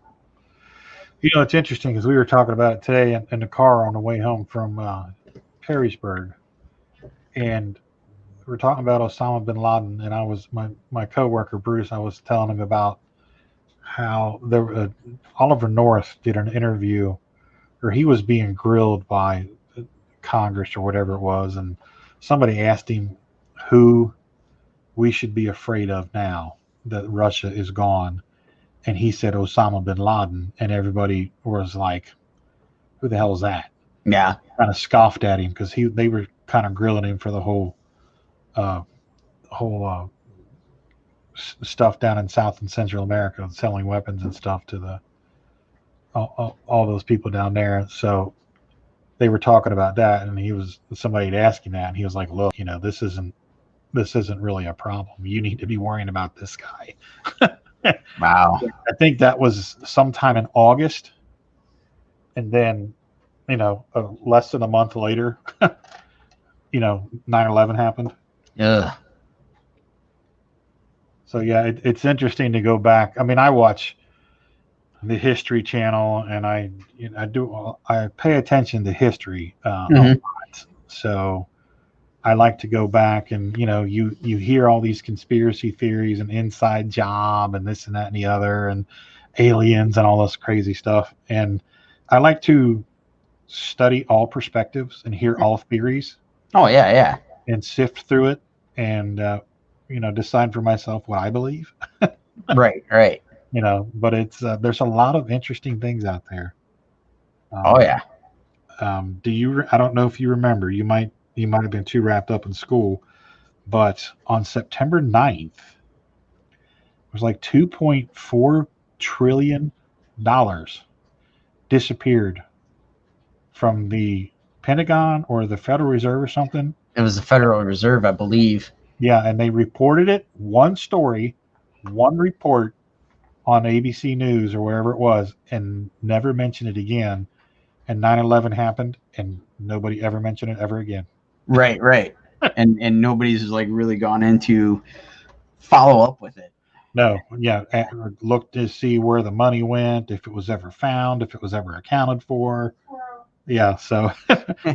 It's interesting because we were talking about it today in the car on the way home from Perrysburg, and we were talking about Osama bin Laden, and I was my coworker Bruce. I was telling him about how Oliver North did an interview, or he was being grilled by Congress or whatever it was, and somebody asked him who we should be afraid of now that Russia is gone. And he said Osama bin Laden, and everybody was like, who the hell is that? Yeah. Kind of scoffed at him because they were kind of grilling him for the whole stuff down in South and Central America, selling weapons and stuff to all those people down there. So they were talking about that, and somebody had asked him that, and he was like, look, this isn't really a problem. You need to be worrying about this guy. Wow. I think that was sometime in August. And then, less than a month later, 9/11 happened. Yeah. So, yeah, it's interesting to go back. I mean, I watch the History Channel, and I pay attention to history a lot. So I like to go back and, you hear all these conspiracy theories and inside job and this and that and the other and aliens and all this crazy stuff. And I like to study all perspectives and hear all theories. Oh, yeah. And sift through it and, decide for myself what I believe. Right. But it's, there's a lot of interesting things out there. Oh, yeah. I don't know if you remember, you might have been too wrapped up in school, but on September 9th, it was like $2.4 trillion disappeared from the Pentagon or the Federal Reserve or something. It was the Federal Reserve, I believe. Yeah, and they reported it, one report on ABC News or wherever it was, and never mentioned it again and 9/11 happened, and nobody ever mentioned it ever again. Right. and nobody's like really gone into follow up with it. No, yeah, look to see where the money went, if it was ever found, if it was ever accounted for. Yeah, so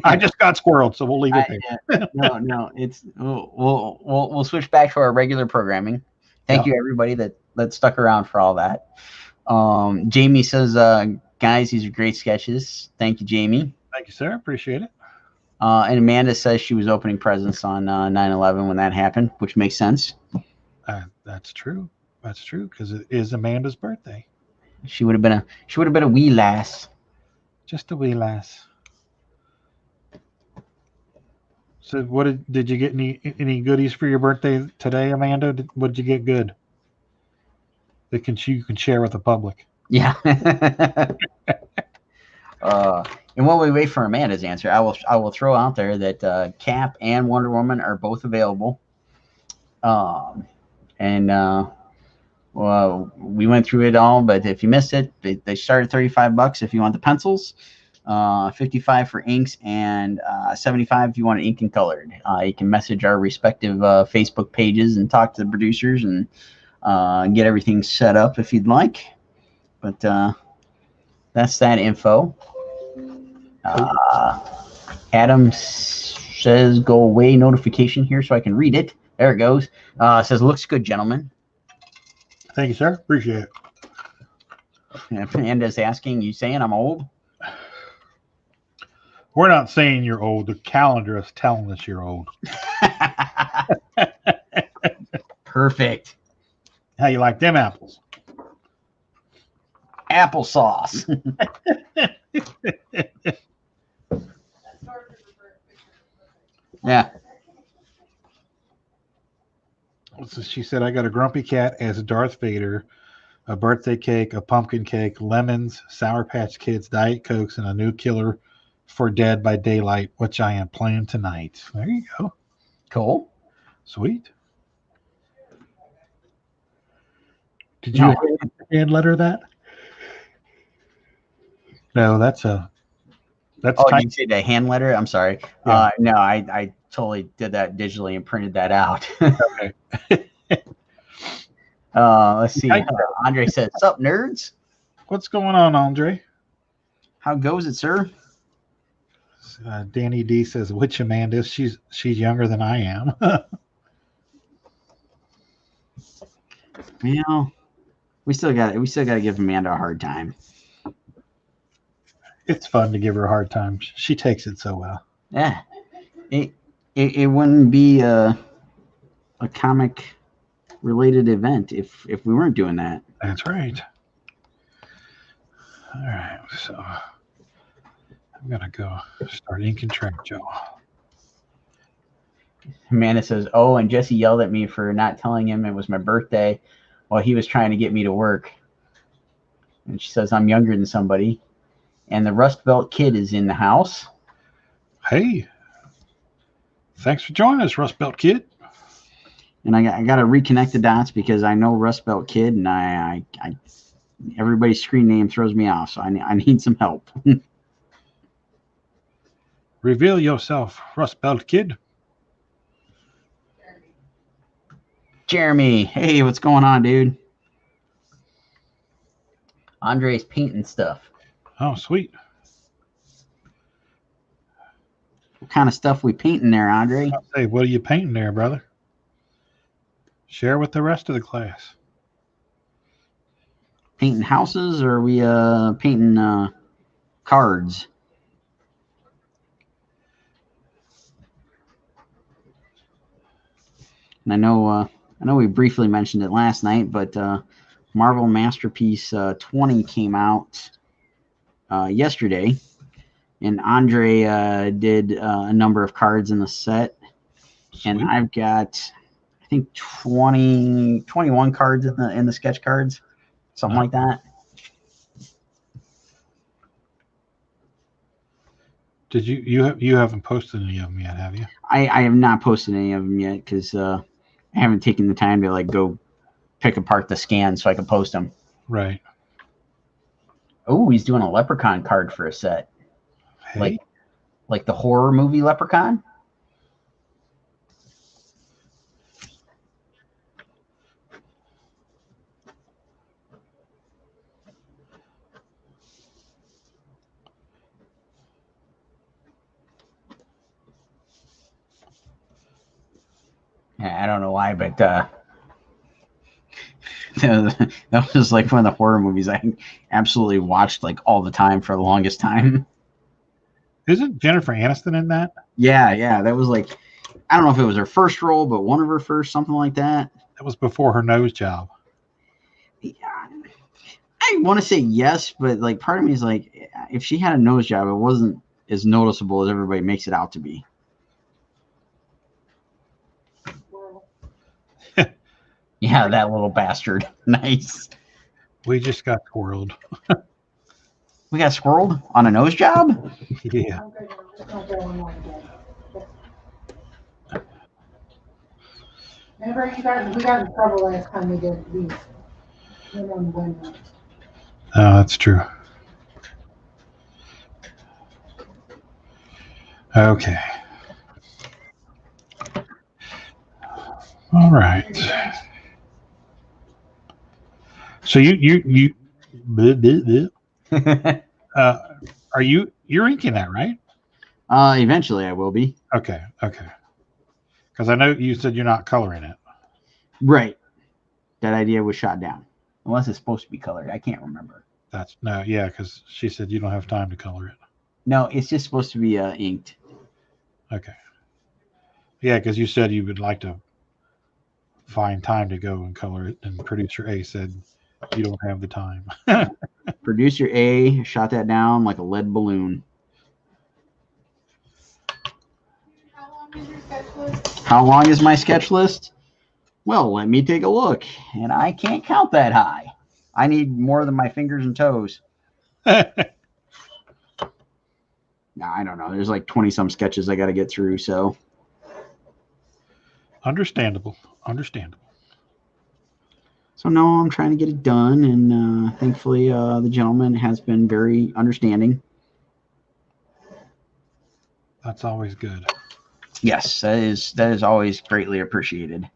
I just got squirreled, so we'll leave it there. No, it's we'll switch back to our regular programming. Thank you everybody that stuck around for all that. Jamie says, guys, these are great sketches. Thank you, Jamie. Thank you, sir. Appreciate it. And Amanda says she was opening presents on 9/11 when that happened, which makes sense. That's true. That's true, because it is Amanda's birthday. She would have been a wee lass. Just a wee lass. So, what did you get any goodies for your birthday today, Amanda? What did you get good that you can share with the public? Yeah. And while we wait for Amanda's answer, I will throw out there that Cap and Wonder Woman are both available. Well, we went through it all, but if you missed it, they start at $35 if you want the pencils, $55 for inks, and $75 if you want it ink and colored. You can message our respective Facebook pages and talk to the producers and get everything set up if you'd like. But that's that info. Adam says go away notification here so I can read it. There it goes. Says looks good, gentlemen. Thank you, sir. Appreciate it. And Amanda's asking, you saying I'm old? We're not saying you're old. The calendar is telling us you're old. Perfect. How you like them apples? Applesauce. Yeah. So she said, I got a grumpy cat as Darth Vader, a birthday cake, a pumpkin cake, lemons, Sour Patch Kids, Diet Cokes, and a new killer for Dead by Daylight, which I am playing tonight. There you go. Cool. Sweet. Did you hand letter that? No, that's oh, you say the hand letter? I'm sorry. Yeah. No, I totally did that digitally and printed that out. Okay. Let's see. Andre said, "Sup, nerds? What's going on, Andre?" How goes it, sir? Danny D says, "Which Amanda? She's younger than I am." Well, we still got to give Amanda a hard time. It's fun to give her a hard time. She takes it so well. Yeah, it wouldn't be a comic related event if we weren't doing that. That's right. All right, so I'm gonna go start inking track, Joe. Amanda says, "Oh, and Jesse yelled at me for not telling him it was my birthday while he was trying to get me to work." And she says, "I'm younger than somebody." And the Rust Belt Kid is in the house. Hey, thanks for joining us, Rust Belt Kid. And I got to reconnect the dots because I know Rust Belt Kid, and I everybody's screen name throws me off, so I need some help. Reveal yourself, Rust Belt Kid. Jeremy, hey, what's going on, dude? Andre's painting stuff. Oh, sweet. What kind of stuff we painting there, Andre? Hey, what are you painting there, brother? Share with the rest of the class. Painting houses, or are we painting cards? And I know we briefly mentioned it last night, but Marvel Masterpiece 20 came out yesterday, and Andre did a number of cards in the set. Sweet. And I've got, I think, 21 cards in the sketch cards, something like that. Did you haven't posted any of them yet, have you? I have not posted any of them yet because I haven't taken the time to like go pick apart the scan so I can post them. Right. Oh, he's doing a Leprechaun card for a set. Okay. like the horror movie Leprechaun. Yeah, I don't know why, but that was like one of the horror movies I absolutely watched like all the time for the longest time. Isn't Jennifer Aniston in that? Yeah, that was like, I don't know if it was her first role, but one of her first, something like that. That was before her nose job. Yeah, I want to say yes, but like part of me is like, if she had a nose job, it wasn't as noticeable as everybody makes it out to be. Yeah, that little bastard. Nice. We just got twirled. We got squirreled on a nose job? Yeah. Remember, we got in trouble last time we did these. Oh, that's true. Okay. All right. So you bleh, bleh. Are you're inking that, right? Eventually I will be. Okay. Because I know you said you're not coloring it. Right. That idea was shot down. Unless it's supposed to be colored. I can't remember. Because she said you don't have time to color it. No, it's just supposed to be inked. Okay. Yeah, because you said you would like to find time to go and color it, and producer A said you don't have the time. Producer A shot that down like a lead balloon. How long is your sketch list? How long is my sketch list? Well, let me take a look. And I can't count that high. I need more than my fingers and toes. No, I don't know. There's like 20 some sketches I got to get through. So Understandable. So no, I'm trying to get it done, and thankfully the gentleman has been very understanding. That's always good. Yes, that is always greatly appreciated.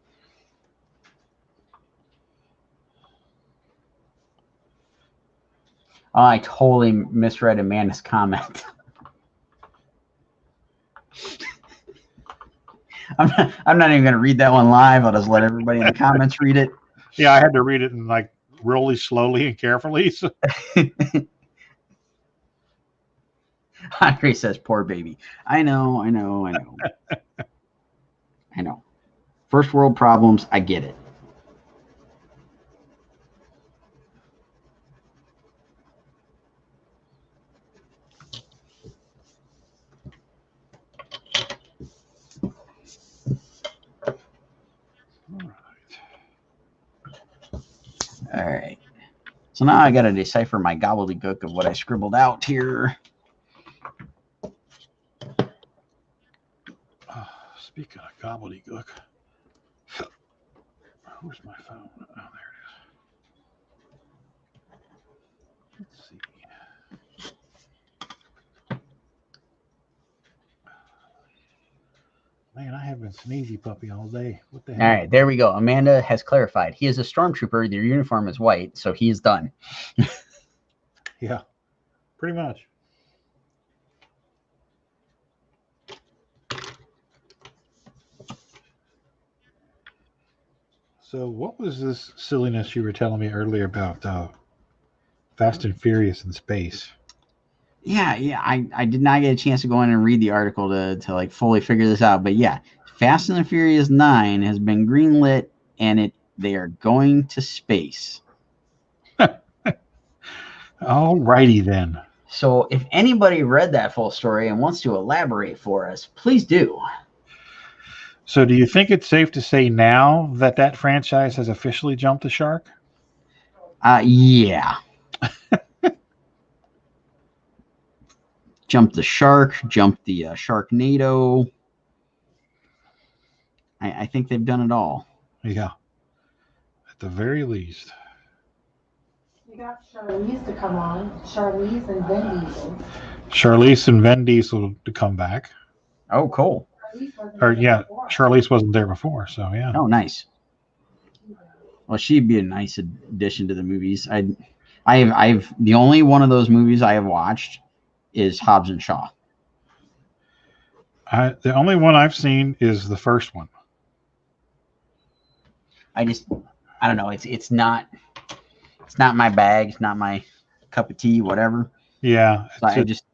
Oh, I totally misread Amanda's comment. I'm not even going to read that one live. I'll just let everybody in the comments read it. Yeah, I had to read it in like really slowly and carefully. So. Andre says, poor baby. I know. I know. First world problems, I get it. All right. So now I got to decipher my gobbledygook of what I scribbled out here. Speaking of gobbledygook, where's my phone? Oh, there it is. Let's see. Man, I have been sneezy puppy all day. What the hell? All right, there we go. Amanda has clarified. He is a stormtrooper. Their uniform is white, so he is done. Yeah, pretty much. So what was this silliness you were telling me earlier about Fast and Furious in space? Yeah, I did not get a chance to go in and read the article to like fully figure this out. But yeah, Fast and the Furious 9 has been greenlit, and they are going to space. All righty then. So if anybody read that full story and wants to elaborate for us, please do. So do you think it's safe to say now that franchise has officially jumped the shark? Yeah. Jumped the shark, jumped the Sharknado. I think they've done it all. Yeah. At the very least. You got Charlize to come on. Charlize and Vin Diesel. Charlize and Vin Diesel to come back. Oh, cool. Or yeah, Charlize wasn't there before, so yeah. Oh, nice. Well, she'd be a nice addition to the movies. I've the only one of those movies I have watched is Hobbs and Shaw. The only one I've seen is the first one. I don't know. It's not my bag. It's not my cup of tea. Whatever. Yeah, So I just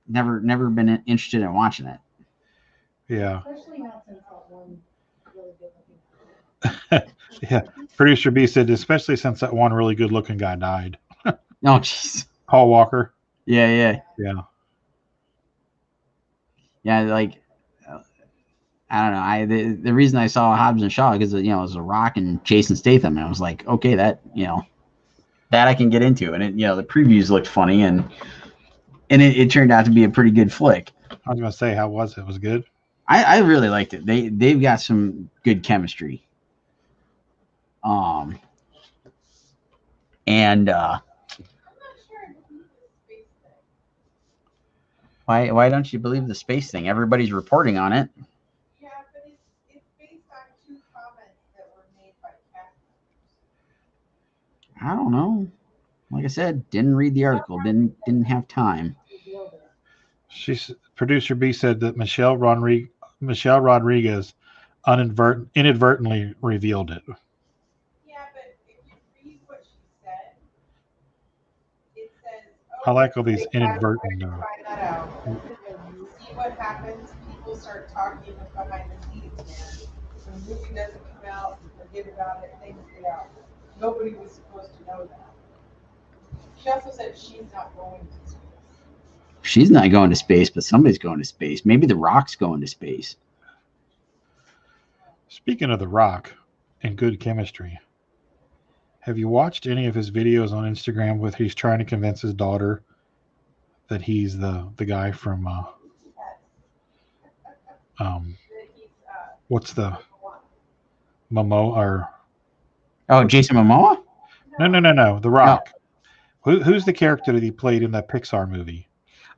never been interested in watching it. Yeah. Especially not since that one really good looking. Yeah. Producer B said, especially since that one really good looking guy died. Oh, jeez. Paul Walker. Yeah. Like I don't know. The reason I saw Hobbs and Shaw because it was a Rock and Jason Statham, and I was like, okay, that I can get into, and the previews looked funny, and it turned out to be a pretty good flick. I was gonna say, how was it? Was it good? I really liked it. They've got some good chemistry. And why don't you believe the space thing? Everybody's reporting on it. Yeah, but it's based on 2 comments that were made by cast members. I don't know. Like I said, didn't read the article. Didn't have time. Producer B said that Michelle Rodriguez inadvertently revealed it. Yeah, but if you read what she said, it says, I like all these inadvertent. Find that out. See what happens. People start talking behind the scenes, man. When the movie doesn't come out, forget about it, things get out. Nobody was supposed to know that. She also said she's not going to space. She's not going to space, but somebody's going to space. Maybe The Rock's going to space. Speaking of The Rock and good chemistry, have you watched any of his videos on Instagram with he's trying to convince his daughter that he's the guy from what's the Momoa or Jason Momoa? No, The Rock. No. Who's the character that he played in that Pixar movie?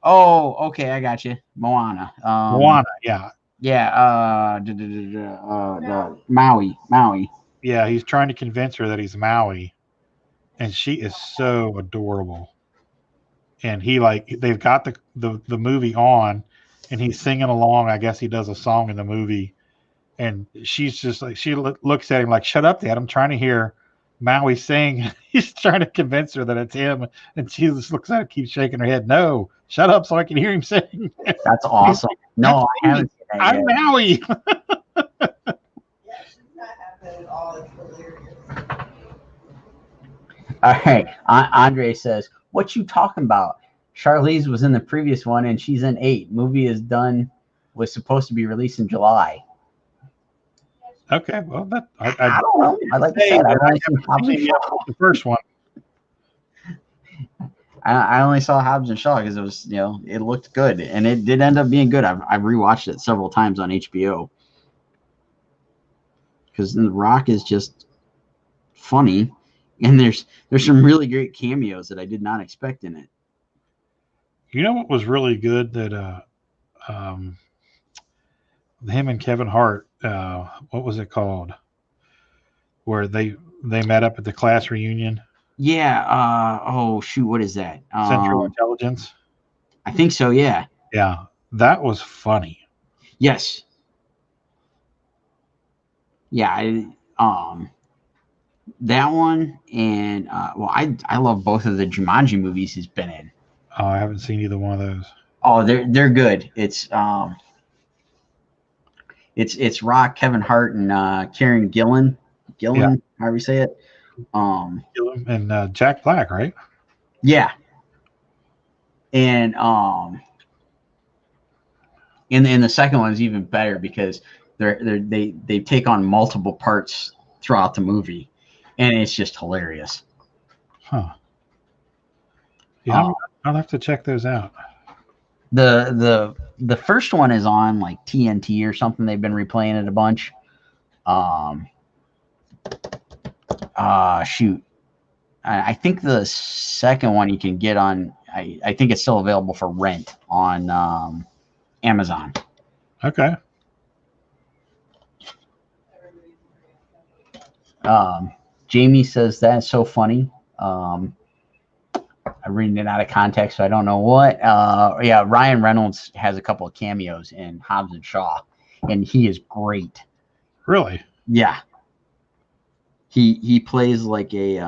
Oh, okay, I got you. Moana. Moana, yeah. Yeah, Maui. Yeah, he's trying to convince her that he's Maui, and she is so adorable. And they've got the movie on, and he's singing along. I guess he does a song in the movie, and she's just like, she looks at him like, "Shut up, Dad! I'm trying to hear Maui sing." He's trying to convince her that it's him, and she just looks at him, keeps shaking her head. No, shut up, so I can hear him sing. That's awesome. No, I haven't seen that I'm yet. Maui. Yeah, she's not having it at all. It's hilarious. All right, Andre says, "What you talking about? Charlize was in the previous one, and she's in 8. Movie is done. Was supposed to be released in July." Okay, well, I don't know. I like to say I've only seen Hobbs and Shaw. The first one. I only saw Hobbs and Shaw because it was, it looked good, and it did end up being good. I've rewatched it several times on HBO because The Rock is just funny, and there's some really great cameos that I did not expect in it. You know what was really good that him and Kevin Hart, what was it called? Where they met up at the class reunion. Yeah. Oh shoot, what is that? Central Intelligence. I think so. Yeah. Yeah, that was funny. Yes. Yeah. That one, and I love both of the Jumanji movies he's been in. Oh, I haven't seen either one of those. Oh, they're good. It's Rock, Kevin Hart, and Karen Gillan, Yeah. however you say it. And Jack Black, right? Yeah. And in the second one is even better because they take on multiple parts throughout the movie, and it's just hilarious. Huh. Yeah, I'll have to check those out. The first one is on like TNT or something. They've been replaying it a bunch. Shoot. I think the second one you can get on I think it's still available for rent on Amazon. Okay. Jamie says that's so funny. I'm reading it out of context, so I don't know what. Yeah, Ryan Reynolds has a couple of cameos in Hobbs and Shaw, and he is great. Really? Yeah. He plays like a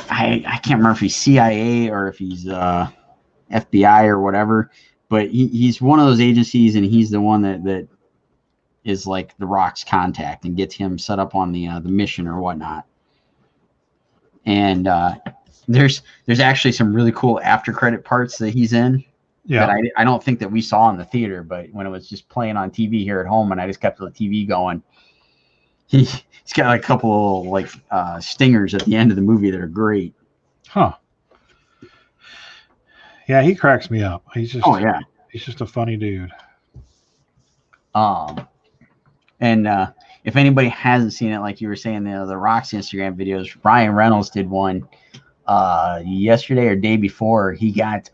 I can't remember if he's CIA or if he's FBI or whatever, but he's one of those agencies, and he's the one that is like the Rock's contact and gets him set up on the mission or whatnot. And there's actually some really cool after credit parts that he's in. Yeah. That I don't think that we saw in the theater, but when it was just playing on TV here at home, and I just kept the TV going, he's got like a couple of like stingers at the end of the movie that are great. Huh. Yeah, he cracks me up. He's just he's just a funny dude. And if anybody hasn't seen it, like you were saying, the Rock's Instagram videos, Ryan Reynolds did one yesterday or day before. He got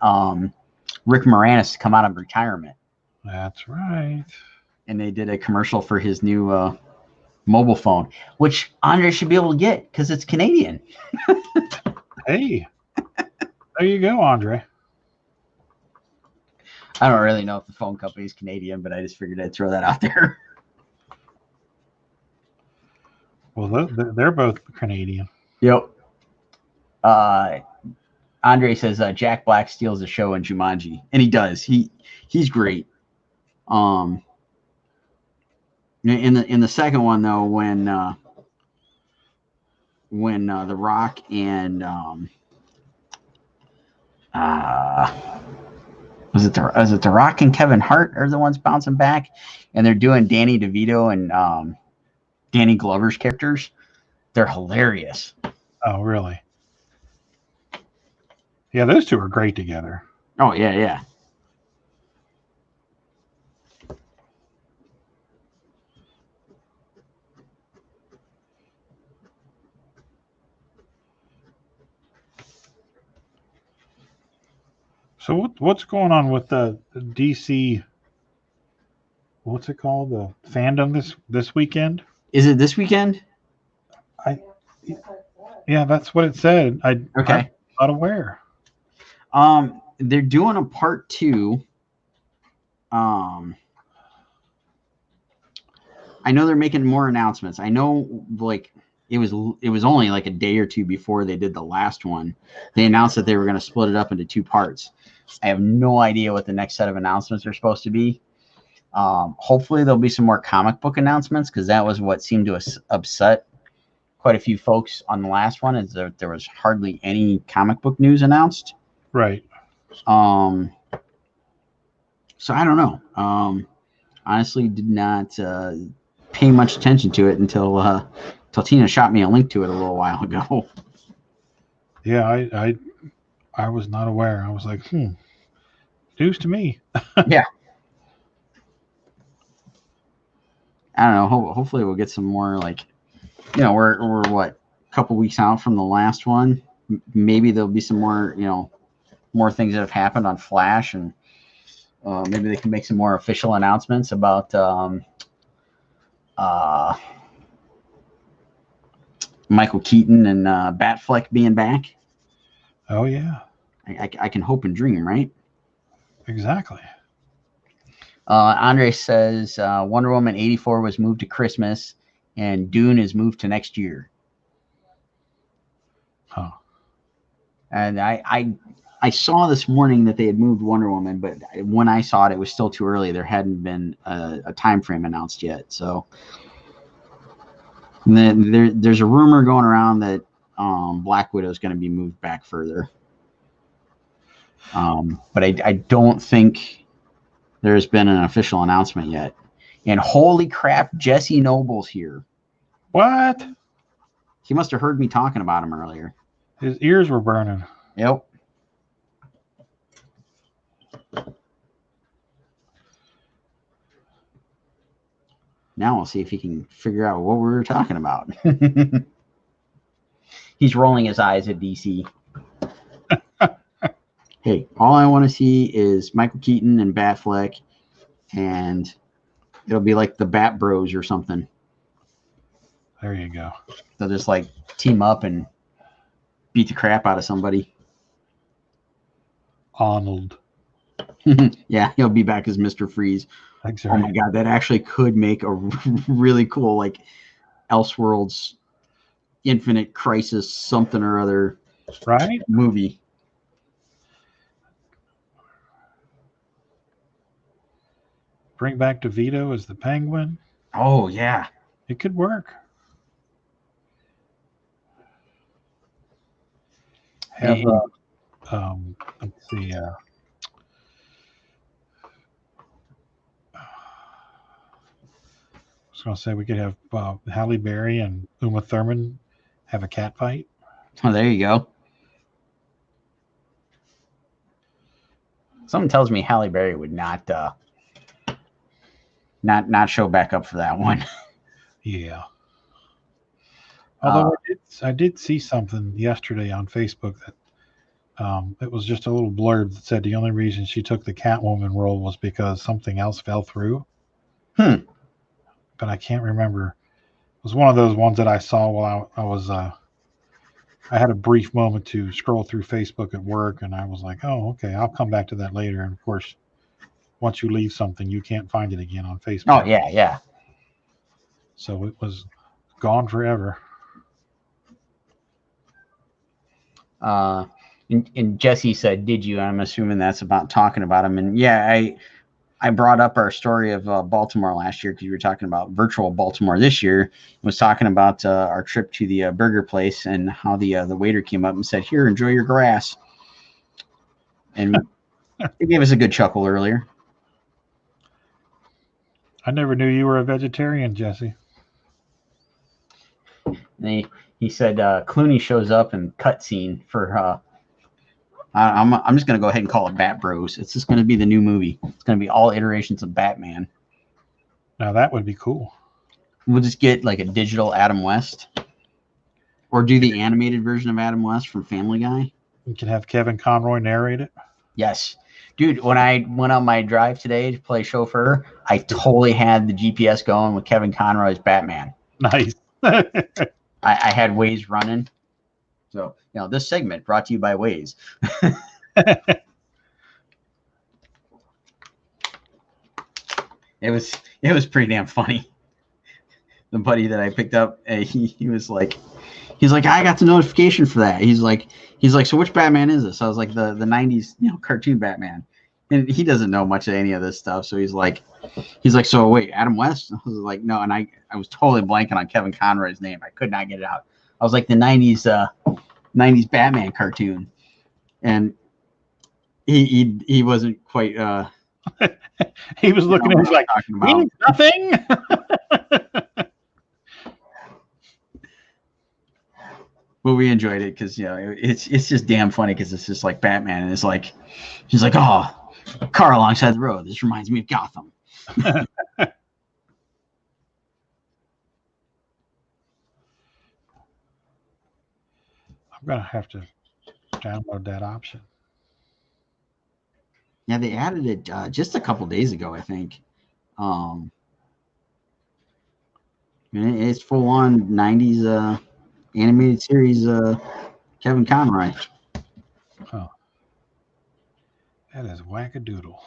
Rick Moranis to come out of retirement. That's right. And they did a commercial for his new mobile phone, which Andre should be able to get because it's Canadian. Hey, there you go, Andre. I don't really know if the phone company is Canadian, but I just figured I'd throw that out there. Well, they're both Canadian. Yep. Andre says Jack Black steals the show in Jumanji, and he does. He's great. In the second one though, when The Rock and was it The Rock and Kevin Hart are the ones bouncing back, and they're doing Danny DeVito and Danny Glover's characters. They're hilarious. Oh, really? Yeah, those two are great together. Oh, yeah. So what's going on with the DC? What's it called? The fandom this weekend? Is it this weekend? Yeah, that's what it said. Okay. I'm not aware. They're doing a part 2. I know they're making more announcements. I know, like, it was only like a day or two before they did the last one. They announced that they were going to split it up into 2 parts. I have no idea what the next set of announcements are supposed to be. Hopefully there'll be some more comic book announcements, because that was what seemed to upset quite a few folks on the last one, is that there was hardly any comic book news announced. Right. So I don't know. Honestly, did not pay much attention to it until Tina shot me a link to it a little while ago. Yeah, I was not aware. I was like, news to me. Yeah. I don't know. Hopefully we'll get some more, like, we're what, a couple weeks out from the last one. Maybe there'll be some more, more things that have happened on Flash, and maybe they can make some more official announcements about Michael Keaton and Batfleck being back. Oh, yeah. I can hope and dream, right? Exactly. Andre says Wonder Woman 84 was moved to Christmas, and Dune is moved to next year. Huh. And I saw this morning that they had moved Wonder Woman, but when I saw it was still too early. There hadn't been a time frame announced yet. So there's a rumor going around that Black Widow is going to be moved back further. But I don't think there's been an official announcement yet. And holy crap, Jesse Noble's here. What? He must have heard me talking about him earlier. His ears were burning. Yep. Now we'll see if he can figure out what we were talking about. He's rolling his eyes at DC. hey, all I want to see is Michael Keaton and Batfleck, and it'll be like the Bat Bros or something. There you go. They'll just like team up and beat the crap out of somebody. Arnold. Yeah, he'll be back as Mr. Freeze. Thanks, Oh my god, that actually could make a really cool like Elseworlds Infinite Crisis something or other right movie. Bring back DeVito as the Penguin. Oh yeah, It could work. Have let's see. I was going to say we could have Halle Berry and Uma Thurman have a cat fight. Oh, there you go. Something tells me Halle Berry would not show back up for that one. Yeah. Although I did see something yesterday on Facebook that it was just a little blurb that said the only reason she took the Catwoman role was because something else fell through. But I can't remember. It was one of those ones that I saw while I was I had a brief moment to scroll through Facebook at work, and I was like, oh, okay, I'll come back to that later. And of course, once you leave something, you can't find it again on Facebook. Oh yeah. So it was gone forever. And Jesse said, "Did you?" I'm assuming that's about talking about him. And yeah, I brought up our story of Baltimore last year because you were talking about virtual Baltimore this year. I was talking about our trip to the burger place and how the waiter came up and said, "Here, enjoy your grass." And he gave us a good chuckle earlier. I never knew you were a vegetarian, Jesse. And he said Clooney shows up in cutscene for. I'm just gonna go ahead and call it Bat Bros. It's just gonna be the new movie. It's gonna be all iterations of Batman. Now that would be cool. We'll just get like a digital Adam West, or do the animated version of Adam West from Family Guy. You can have Kevin Conroy narrate it. Yes, dude. When I went on my drive today to play chauffeur, I totally had the GPS going with Kevin Conroy's Batman. Nice. I had Waze running. So, this segment brought to you by Waze. It was pretty damn funny. The buddy that I picked up, he was like, I got the notification for that. He's like, so which Batman is this? I was like, the 90s, cartoon Batman. And he doesn't know much of any of this stuff. So he's like, so wait, Adam West? I was like, no. And I was totally blanking on Kevin Conroy's name. I could not get it out. I was like, the 90s Batman cartoon. And he wasn't quite he was looking at me like, means nothing. Well, we enjoyed it because it's just damn funny because it's just like Batman, and it's like he's like, oh, car alongside the road. This reminds me of Gotham. I'm gonna have to download that option. Yeah, they added it just a couple days ago, I think. It's full on 90s animated series Kevin Conroy. Oh, that is wackadoodle.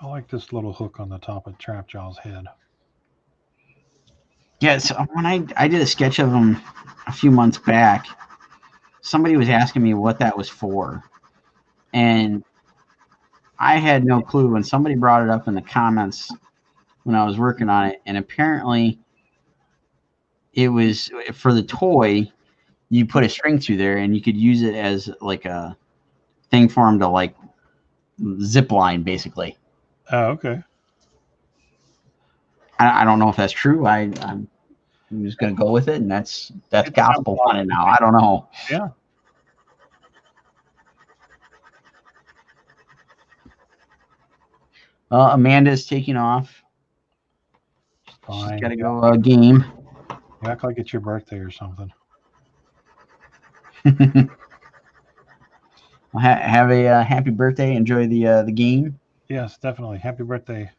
I like this little hook on the top of Trapjaw's head. Yeah, so when I did a sketch of him a few months back, somebody was asking me what that was for. And I had no clue when somebody brought it up in the comments when I was working on it. And apparently it was for the toy, you put a string through there and you could use it as like a thing for him to like zip line, basically. Oh, okay. I don't know if that's true. I'm I'm just gonna go with it, and that's gospel on it now. I don't know. Yeah. Amanda's taking off. Fine. She's got to go game. You act like it's your birthday or something. Well, have a happy birthday. Enjoy the game. Yes, definitely. Happy birthday.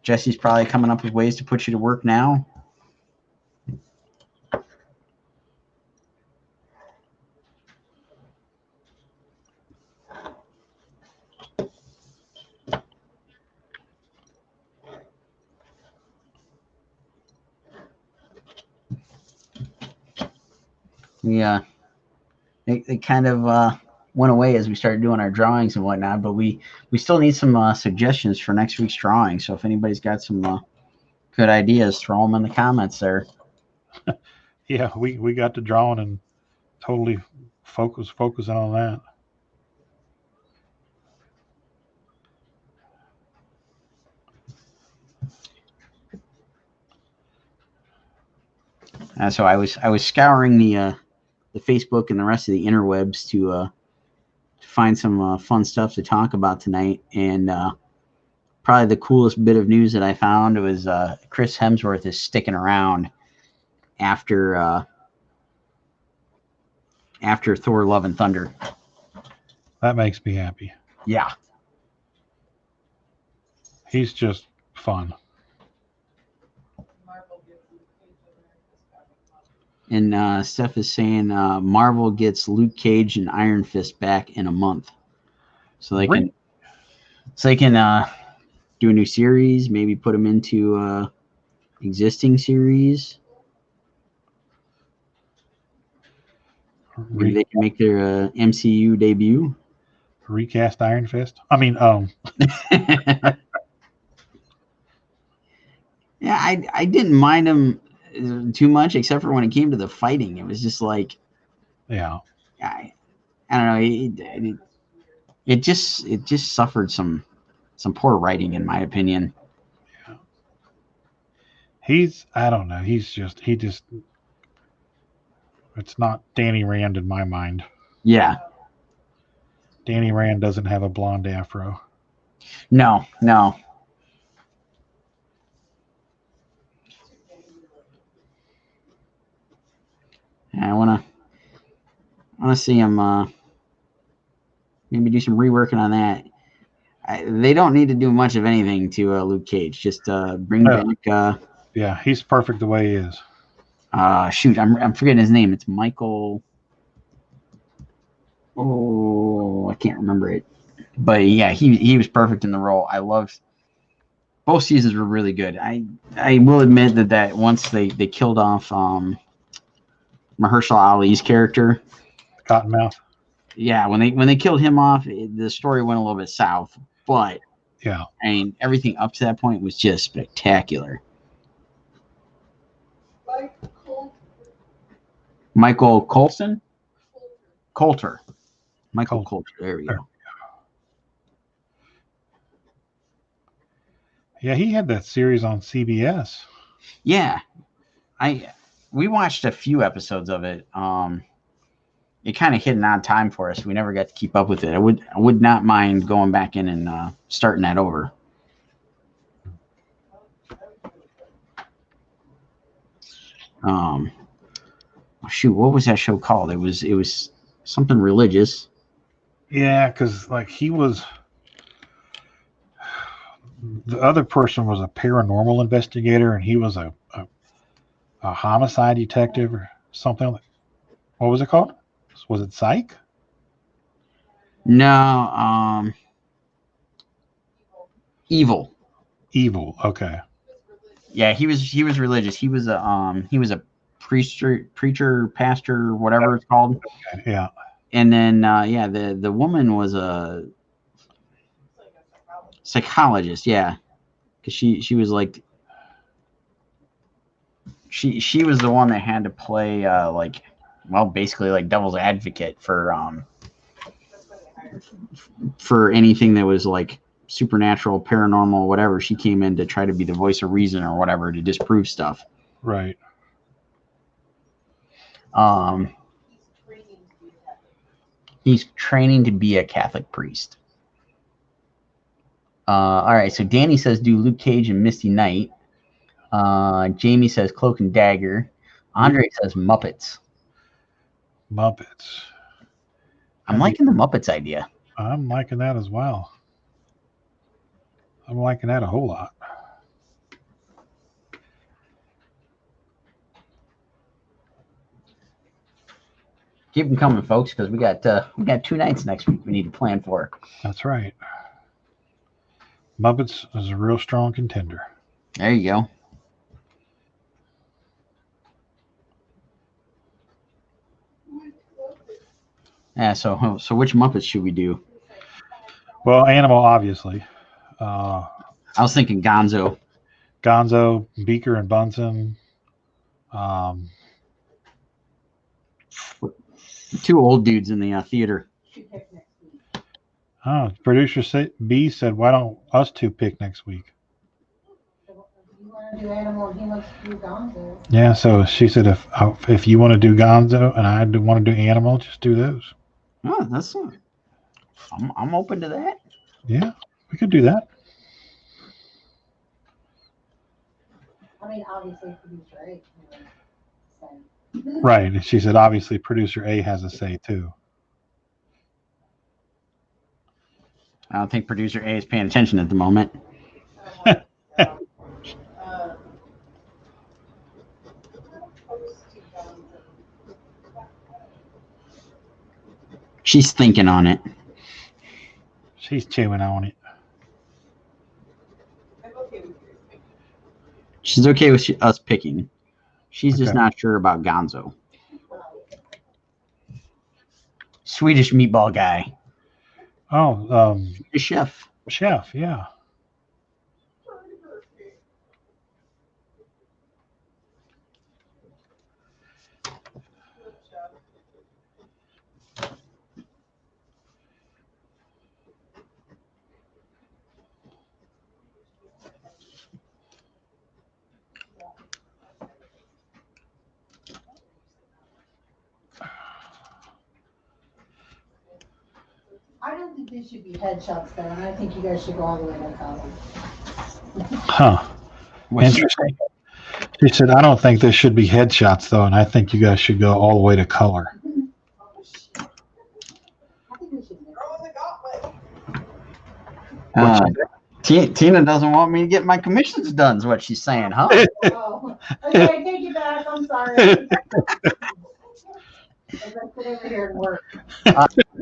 Jesse's probably coming up with ways to put you to work now. Yeah, it kind of went away as we started doing our drawings and whatnot, but we still need some suggestions for next week's drawing. So if anybody's got some good ideas, throw them in the comments there. Yeah, we got to drawing and totally focusing on that. So I was scouring the Facebook and the rest of the interwebs to find some fun stuff to talk about tonight, and probably the coolest bit of news that I found was Chris Hemsworth is sticking around after Thor: Love and Thunder. That makes me happy. Yeah. He's just fun. And Steph is saying Marvel gets Luke Cage and Iron Fist back in a month, so they can do a new series, maybe put them into existing series. Maybe they can make their MCU debut. Recast Iron Fist. I mean, yeah, I didn't mind him too much, except for when it came to the fighting. It was just like, yeah, I don't know. It just suffered some poor writing, in my opinion. Yeah. I don't know. He just. It's not Danny Rand in my mind. Yeah. Danny Rand doesn't have a blonde afro. No. I wanna see him maybe do some reworking on that. They don't need to do much of anything to Luke Cage. Just bring back. Yeah, he's perfect the way he is. Shoot, I'm forgetting his name. It's Michael. Oh, I can't remember it. But yeah, he was perfect in the role. I loved both seasons were really good. I will admit that once they killed off Mahershala Ali's character, Cottonmouth. Yeah, when they killed him off, the story went a little bit south. But yeah, I mean, everything up to that point was just spectacular. Michael Coulter. Michael Coulter. There we go. Yeah, he had that series on CBS. Yeah, we watched a few episodes of it. It kind of hit an odd time for us. We never got to keep up with it. I would not mind going back in and starting that over. Shoot, what was that show called? It was something religious. Yeah, because like the other person was a paranormal investigator, and he was a homicide detective or something. What was it called? Was it Fyke? No, Evil. Okay. Yeah, he was religious. He was a preacher, pastor, whatever it's called. Okay, yeah. And then the woman was a psychologist. Yeah, because she was like she was the one that had to play basically like devil's advocate for anything that was like supernatural, paranormal, whatever. She came in to try to be the voice of reason or whatever to disprove stuff. Right. He's training to be a Catholic priest. All right, so Danny says do Luke Cage and Misty Knight. Jamie says Cloak and Dagger. Andre says Muppets. Muppets. I'm liking the Muppets idea. I'm liking that as well. I'm liking that a whole lot. Keep them coming, folks, because we got 2 nights next week we need to plan for. That's right. Muppets is a real strong contender. There you go. Yeah, so which Muppets should we do? Well, Animal, obviously. I was thinking Gonzo. Gonzo, Beaker, and Bunsen. 2 old dudes in the theater. Oh, producer B said, why don't us 2 pick next week? You want to do Animal and he wants to do Gonzo. Yeah, so she said if you want to do Gonzo and I want to do Animal, just do those. Oh, that's I'm open to that. Yeah, we could do that. I mean, obviously, producer A. Right. And she said, obviously, producer A has a say, too. I don't think producer A is paying attention at the moment. She's thinking on it. She's chewing on it. She's okay with us picking. She's just not sure about Gonzo. Swedish meatball guy. Oh, The chef. Chef, yeah. I don't think these should be headshots, though, and I think you guys should go all the way to color. Huh. Interesting. She said, I don't think this should be headshots, though, and I think you guys should go all the way to color. I think we should Tina doesn't want me to get my commissions done, is what she's saying, huh? Oh, okay, I take it back. I'm sorry. I sit over here and work.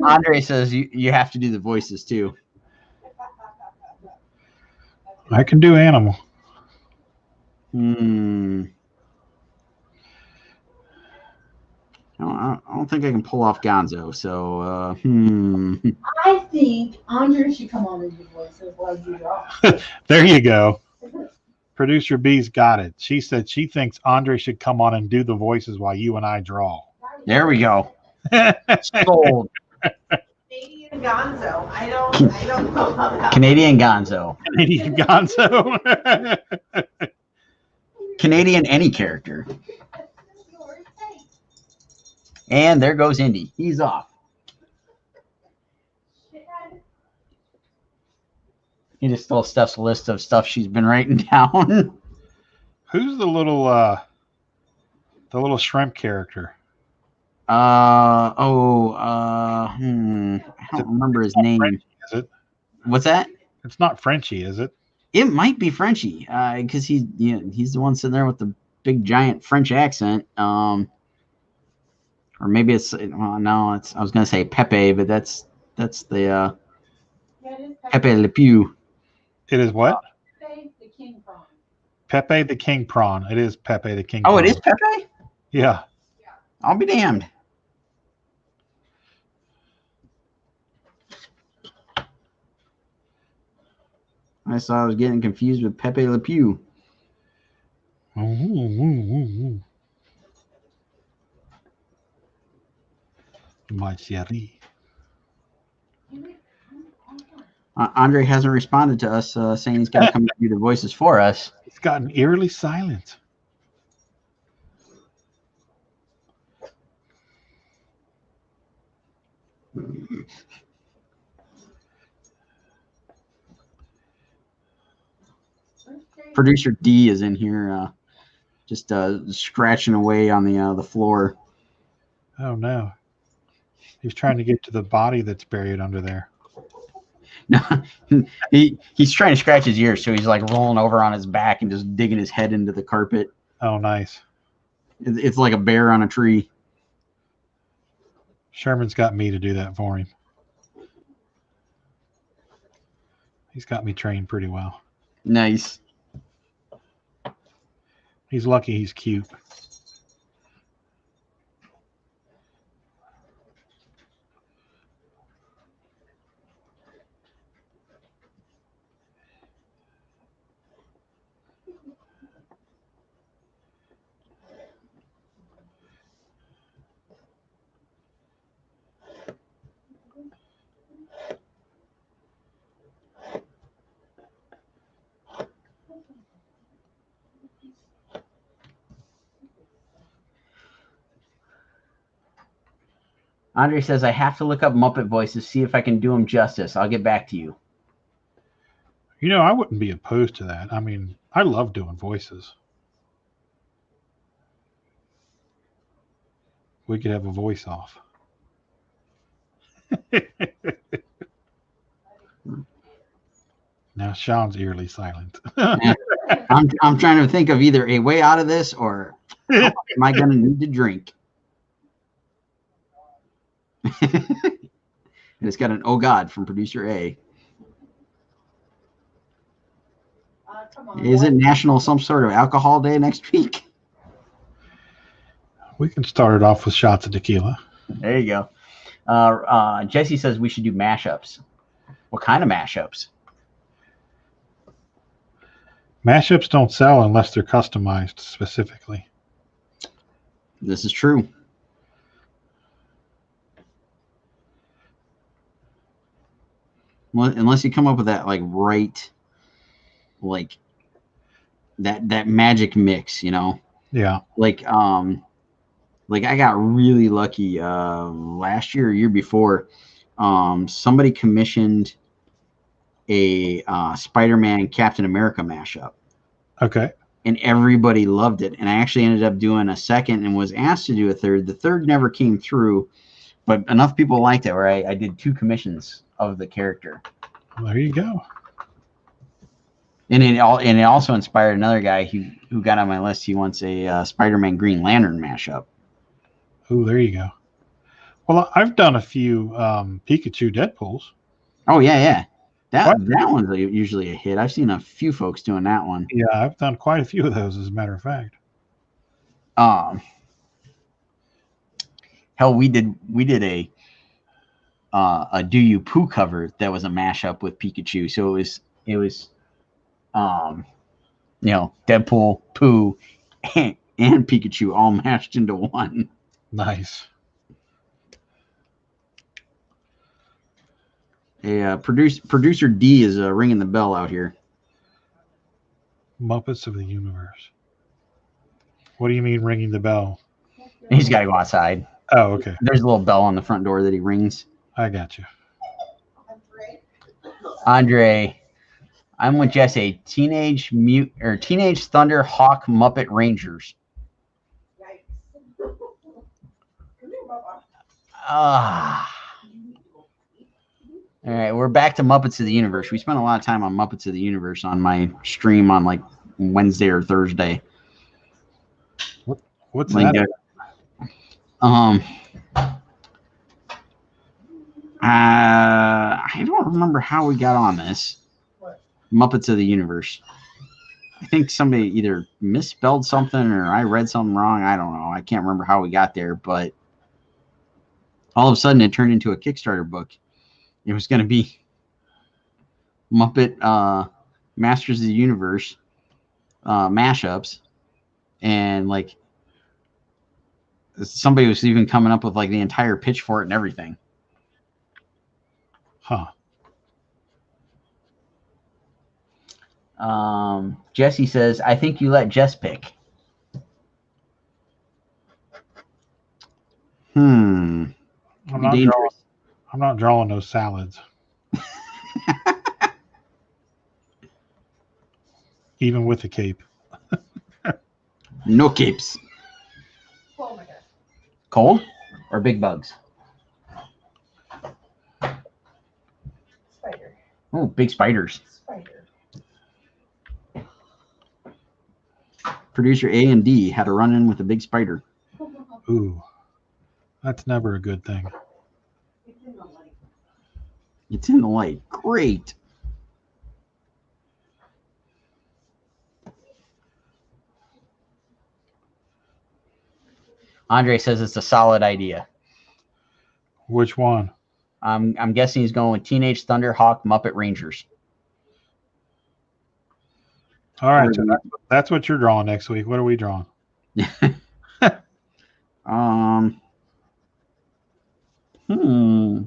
Andre says you have to do the voices, too. I can do Animal. I don't think I can pull off Gonzo, so, I think Andre should come on and do voices while you draw. There you go. Producer B's got it. She said she thinks Andre should come on and do the voices while you and I draw. There we go. Sold. Canadian Gonzo. I don't know about that. Canadian Gonzo. Canadian Gonzo. Canadian any character. And there goes Indy. He's off. He just stole Steph's list of stuff she's been writing down. Who's the little shrimp character? I don't remember his name. Frenchie, is it? What's that? It's not Frenchie, is it? It might be Frenchie, because he's the one sitting there with the big giant French accent. Or maybe it's no, I was gonna say Pepe, but that's the Pepe Le Pew. It is what? Pepe the King Prawn. Pepe the King Prawn. It is Pepe the King Oh, Prawn. it is Pepe? Yeah. I'll be damned. I saw I was getting confused with Pepe Le Pew. My chérie. Andre hasn't responded to us saying he's going to come do the voices for us. It's gotten eerily silent. Producer D is in here, just scratching away on the floor. Oh no. He's trying to get to the body that's buried under there. No, he's trying to scratch his ears, so he's like rolling over on his back and just digging his head into the carpet. Oh, nice. It's like a bear on a tree. Sherman's got me to do that for him. He's got me trained pretty well. Nice. He's lucky he's cute. Andre says, I have to look up Muppet voices, see if I can do them justice. I'll get back to you. You know, I wouldn't be opposed to that. I mean, I love doing voices. We could have a voice off. Now Sean's eerily silent. I'm trying to think of either a way out of this or how much am I going to need to drink? And it's got an oh God from producer A. Come on. Is it National some sort of alcohol day next week? We can start it off with shots of tequila. There you go. Jesse says we should do mashups. What kind of mashups? Mashups don't sell unless they're customized specifically. This is true. Well, unless you come up with that that magic mix, you know. Yeah. Like I got really lucky last year or year before. Somebody commissioned a Spider-Man Captain America mashup. Okay. And everybody loved it. And I actually ended up doing a second and was asked to do a third. The third never came through, but enough people liked it where I did 2 commissions of the character. Well, there you go. And it also inspired another guy who got on my list. He wants a Spider-Man Green Lantern mashup. Oh, there you go. Well, I've done a few Pikachu Deadpools. Oh yeah. That one's usually a hit. I've seen a few folks doing that one. Yeah, I've done quite a few of those, as a matter of fact. Hell, we did a Do You Pooh cover that was a mashup with Pikachu. So it was Deadpool, Pooh, and Pikachu all mashed into one. Nice. Producer D is ringing the bell out here. Muppets of the Universe. What do you mean ringing the bell? He's got to go outside. Oh, okay. There's a little bell on the front door that he rings. I got you. Andre, I'm with Jesse. Teenage Thunder Hawk Muppet Rangers. All right, we're back to Muppets of the Universe. We spent a lot of time on Muppets of the Universe on my stream on like Wednesday or Thursday. What's that? I don't remember how we got on this. What? Muppets of the Universe. I think somebody either misspelled something or I read something wrong. I don't know. I can't remember how we got there, but all of a sudden it turned into a Kickstarter book. It was going to be Muppet Masters of the Universe mashups, and like somebody was even coming up with like the entire pitch for it and everything. Huh. Jesse says, I think you let Jess pick. I'm Be dangerous. not drawing those salads. Even with the cape. No capes. Oh my gosh. Cold or big bugs? Spider. Oh, big spiders. Spider. Producer A and D had a run-in with a big spider. Ooh, that's never a good thing. It's in the light. It's in the light. Great. Andre says it's a solid idea. Which one? I'm guessing he's going with Teenage Thunderhawk Muppet Rangers. All right, so that's what you're drawing next week. What are we drawing? Hmm.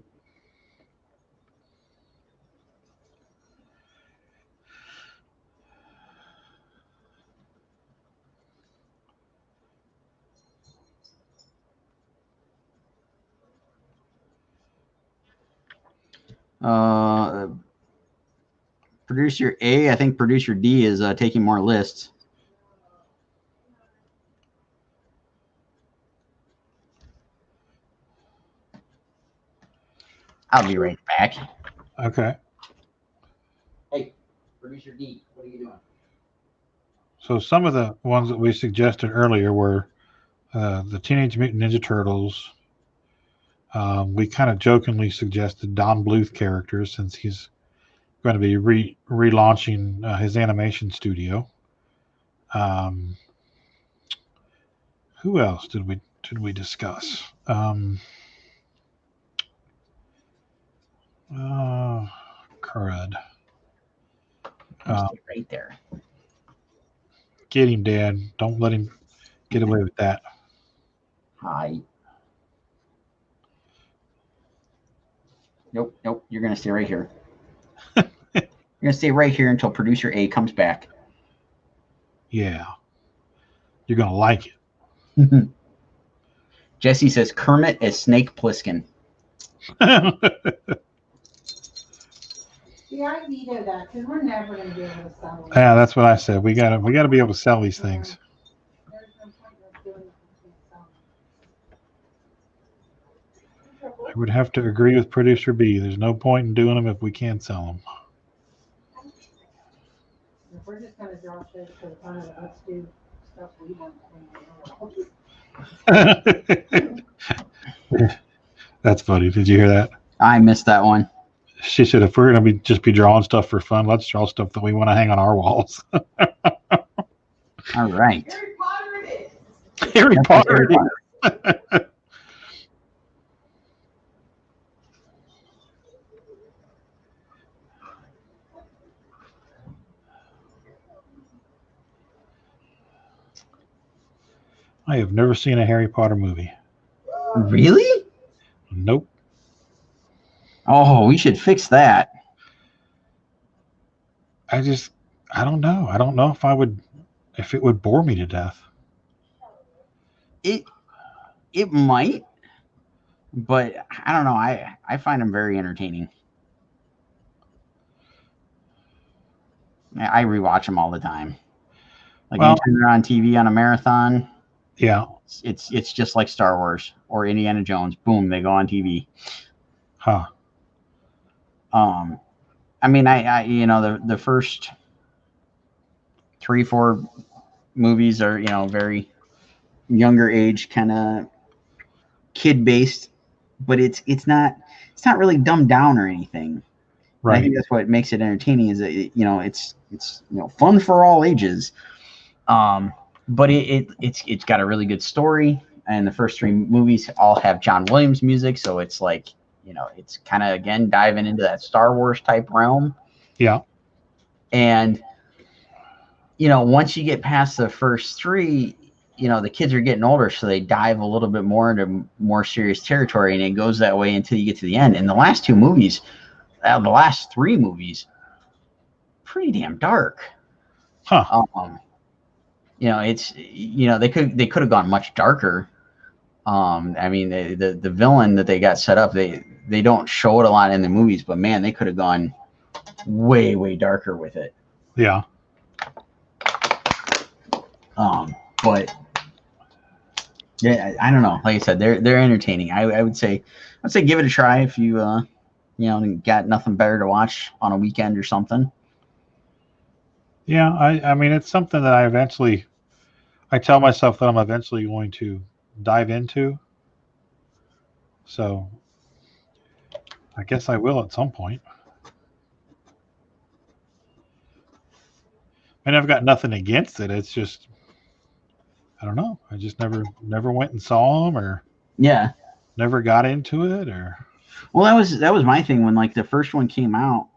Producer A, I think producer D is taking more lists. I'll be right back. Okay. Hey, producer D, what are you doing? So some of the ones that we suggested earlier were the Teenage Mutant Ninja Turtles. We kind of jokingly suggested Don Bluth characters since he's going to be relaunching his animation studio. Who else did we discuss? Crud. Right there. Get him, Dad. Don't let him get away with that. Hi. Nope. You're going to stay right here. You're going to stay right here until producer A comes back. Yeah. You're going to like it. Jesse says Kermit as Snake Plissken. See, I veto that because we're never going to be able to sell them. Yeah, that's what I said. We gotta be able to sell these things. There's no point in us doing it if we can't sell them. I would have to agree with producer B. There's no point in doing them if we can't sell them. If we're just going to draw shit for the fun of it, let's do stuff we want to do. That's funny. Did you hear that? I missed that one. She said, if we're going to just be drawing stuff for fun, let's draw stuff that we want to hang on our walls. All right. Harry Potter it is. Harry Potter. I have never seen a Harry Potter movie. Really? Nope. Oh, we should fix that. I don't know. I don't know if it would bore me to death. It might, but I don't know. I find them very entertaining. I rewatch them all the time. Like Well, anytime they're on TV on a marathon, yeah. it's just like Star Wars or Indiana Jones. Boom, they go on TV. Huh. I mean, I the first 3-4 movies are very younger age, kind of kid based, but it's not really dumbed down or anything. Right. And I think that's what makes it entertaining is that it's fun for all ages. But it's got a really good story, and the first 3 movies all have John Williams music, so it's like it's kind of again diving into that Star Wars type realm. Yeah. And once you get past the first 3, the kids are getting older, so they dive a little bit more into more serious territory, and it goes that way until you get to the end. And the last 2 movies, the last 3 movies, pretty damn dark. Huh. It's they could have gone much darker. I mean, the villain that they got set up, they don't show it a lot in the movies, but man, they could have gone way darker with it. Yeah. But yeah, I don't know. Like I said, they're entertaining. I would say give it a try if you got nothing better to watch on a weekend or something. Yeah, I mean, it's something that I tell myself that I'm eventually going to dive into. So I guess I will at some point. And I've got nothing against it. It's just, I don't know. I just never went and saw them, or Yeah. never got into it, or. Well, that was my thing when like the first one came out.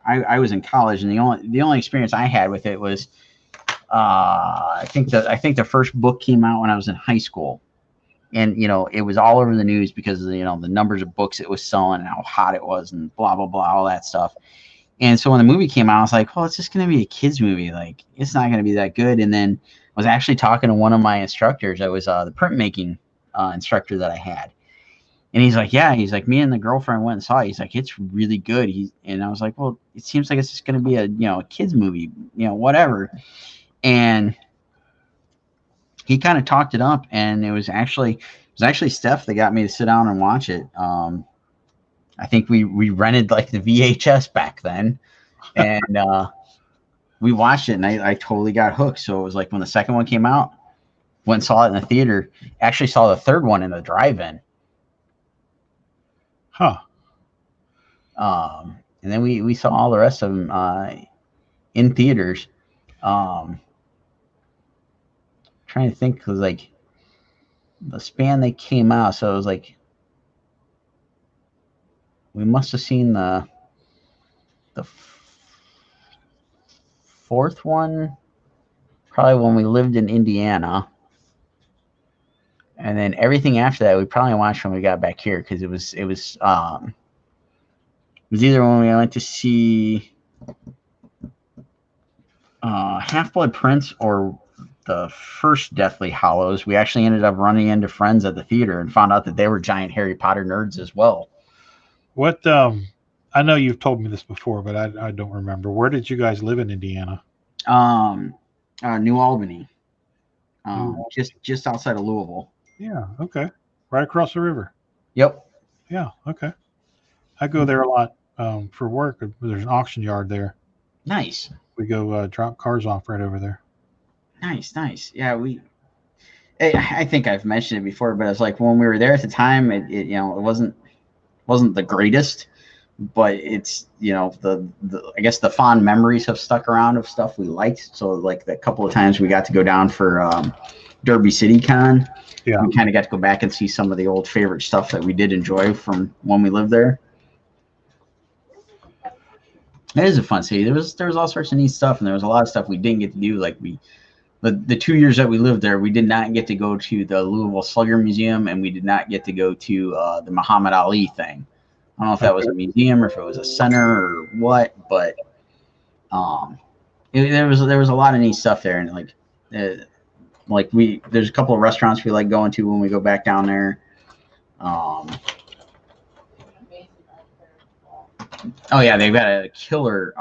I was in college, and the only experience I had with it was I think the first book came out when I was in high school, and it was all over the news because of the numbers of books it was selling and how hot it was and blah blah blah, all that stuff. And so when the movie came out, I was like, well, it's just going to be a kids movie, like it's not going to be that good. And then I was actually talking to one of my instructors. I was the printmaking instructor that I had. And he's like, yeah, he's like, me and the girlfriend went and saw it. He's like, it's really good. And I was like, well, it seems like it's just going to be a kids movie, whatever. And he kind of talked it up, and it was actually Steph that got me to sit down and watch it. I think we rented like the VHS back then, and we watched it, and I totally got hooked. So it was like when the second one came out, went and saw it in the theater. Actually saw the third one in the drive-in. Huh. And then we saw all the rest of them in theaters. Trying to think, because like the span they came out, so it was like we must have seen the fourth one probably when we lived in Indiana. And then everything after that, we probably watched when we got back here, because it was either when we went to see Half-Blood Prince or the first Deathly Hallows. We actually ended up running into friends at the theater and found out that they were giant Harry Potter nerds as well. What? I know you've told me this before, but I don't remember. Where did you guys live in Indiana? New Albany, just outside of Louisville. Yeah. Okay. Right across the river. Yep. Yeah. Okay. I go there a lot for work. There's an auction yard there. Nice. We go drop cars off right over there. Nice. Yeah, I think I've mentioned it before, but it's like when we were there at the time, it wasn't the greatest, but it's the I guess the fond memories have stuck around of stuff we liked. So like the couple of times we got to go down for Derby City Con, yeah, we kind of got to go back and see some of the old favorite stuff that we did enjoy from when we lived there. It is a fun city. There was all sorts of neat stuff, and there was a lot of stuff we didn't get to do. Like the 2 years that we lived there, we did not get to go to the Louisville Slugger Museum, and we did not get to go to the Muhammad Ali thing. I don't know if that was a museum or if it was a center or what, but there was a lot of neat stuff there, and there's a couple of restaurants we like going to when we go back down there. Oh yeah, they've got a killer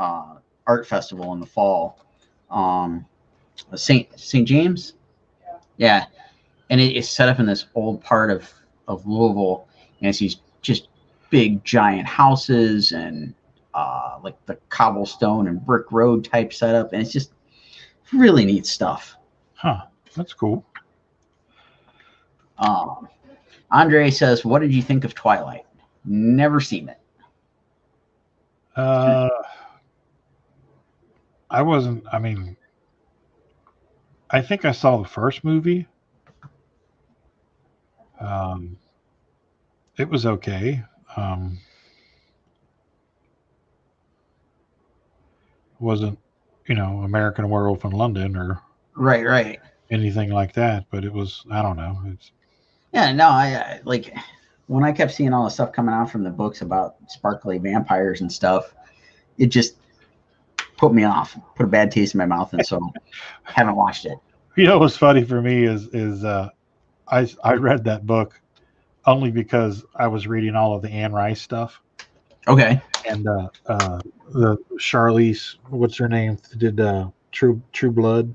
art festival in the fall. St. James, yeah, and it's set up in this old part of Louisville, and it's these just big giant houses and like the cobblestone and brick road type setup, and it's just really neat stuff. Huh, that's cool. Andre says, what did you think of Twilight? Never seen it. I mean, I think I saw the first movie. It was okay. Wasn't, American Werewolf in London or Right. anything like that, but it was, I don't know. Yeah, no, I like when I kept seeing all the stuff coming out from the books about sparkly vampires and stuff, it just put me off, put a bad taste in my mouth, and so haven't watched it. You know what's funny for me is I read that book only because I was reading all of the Anne Rice stuff. Okay. And the Charlize, what's her name, did True Blood.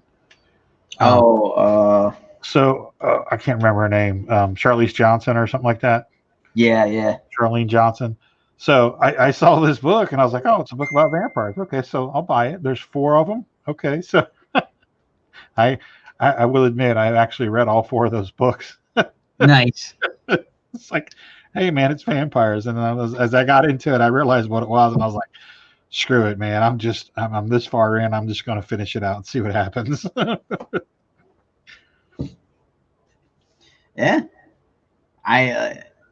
So I can't remember her name, Charlize Johnson or something like that. Yeah. Charlene Johnson. So I saw this book and I was like, oh, it's a book about vampires. Okay, so I'll buy it. There's 4 of them. Okay, so I will admit I actually read all 4 of those books. Nice. It's like, hey man, it's vampires. And then as I got into it, I realized what it was, and I was like, screw it, man. I'm this far in. I'm just going to finish it out and see what happens. Yeah.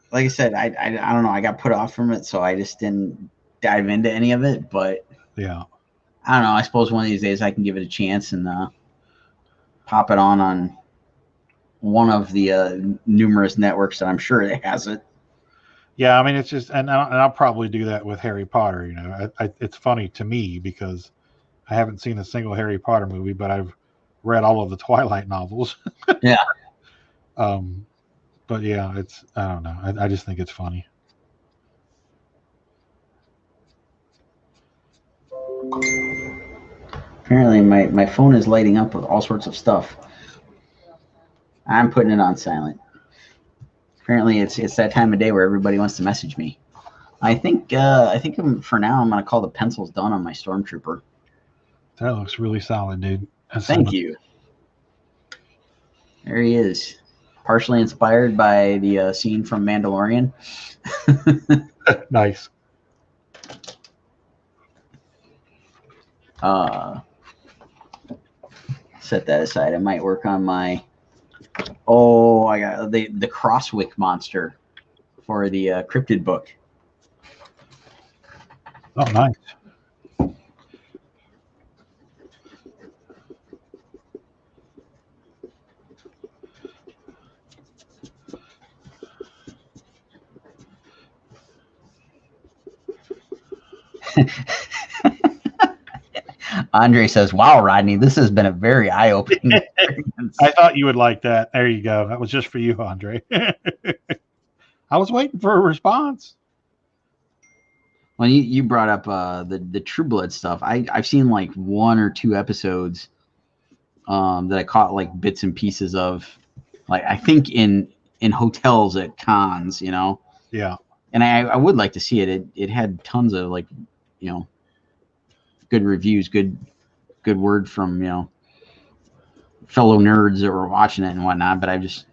Like I said, I don't know. I got put off from it, so I just didn't dive into any of it. But yeah, I don't know. I suppose one of these days I can give it a chance and pop it on one of the numerous networks that I'm sure it has it. Yeah, I mean, it's just, and I'll probably do that with Harry Potter. You know, it's funny to me because I haven't seen a single Harry Potter movie, but I've read all of the Twilight novels. Yeah. But yeah, I don't know. I just think it's funny. Apparently my phone is lighting up with all sorts of stuff. I'm putting it on silent. Apparently it's that time of day where everybody wants to message me. I think for now I'm gonna call the pencils done on my Stormtrooper. That looks really solid, dude. Thank you. There he is. Partially inspired by the scene from Mandalorian. Nice. Set that aside. I might work on my. Oh, I got the Crosswick monster for the cryptid book. Oh, nice. Andre says, "Wow, Rodney, this has been a very eye-opening experience." I thought you would like that. There you go. That was just for you, Andre. I was waiting for a response. Well, you brought up the True Blood stuff. I've seen like 1 or 2 episodes that I caught like bits and pieces of, like I think in hotels at cons, you know. Yeah. And I would like to see it. It had tons of like, you know, good reviews, good word from, you know, fellow nerds that were watching it and whatnot. But I just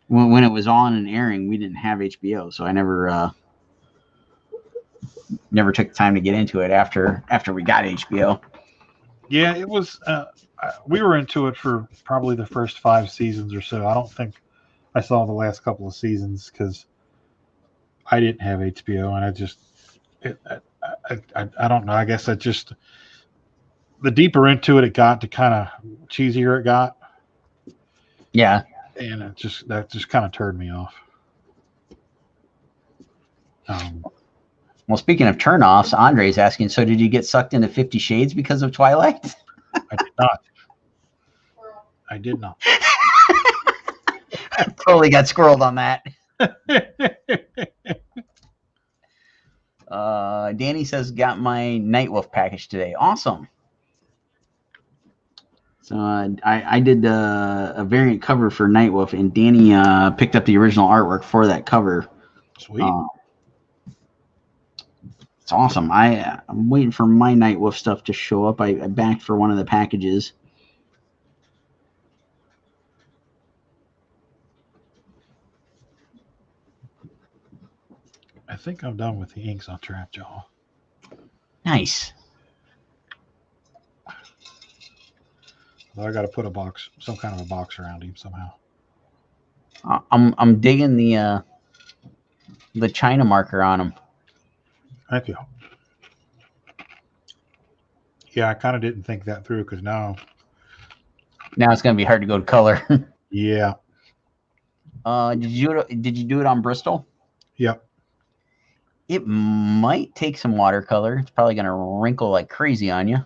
when it was on and airing, we didn't have HBO, so I never took the time to get into it after we got HBO. Yeah, it was. We were into it for probably the first 5 seasons or so. I don't think I saw the last couple of seasons because I didn't have HBO, and I don't know. I guess the deeper into it got, the kind of cheesier it got. Yeah. And that just kind of turned me off. Well, speaking of turnoffs, Andre's asking, so did you get sucked into 50 Shades because of Twilight? I did not. Totally got squirreled on that. Danny says, got my Nightwolf package today. Awesome. So I did a variant cover for Nightwolf, and Danny picked up the original artwork for that cover. Sweet. It's awesome. I'm waiting for my Nightwolf stuff to show up. I backed for one of the packages. I think I'm done with the inks on Trapjaw. Nice. I got to put some kind of a box around him somehow. I'm digging the China marker on him. Thank you. Yeah, I kind of didn't think that through because now it's going to be hard to go to color. Yeah. Did you do it on Bristol? Yep. It might take some watercolor. It's probably going to wrinkle like crazy on you.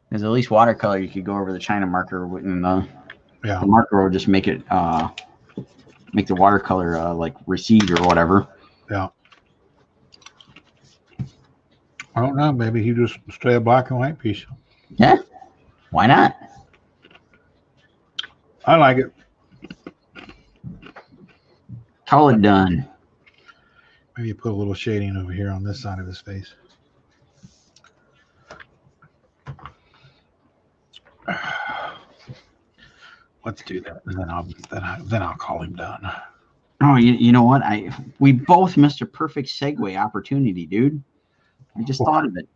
There's at least watercolor you could go over the China marker, and the marker will just make it make the watercolor like recede or whatever. Yeah. I don't know. Maybe he just stay a black and white piece. Yeah. Why not? I like it. Call it done. Maybe put a little shading over here on this side of his face. Let's do that, and then I'll call him done. Oh, you know what? We both missed a perfect segue opportunity, dude. I just thought of it.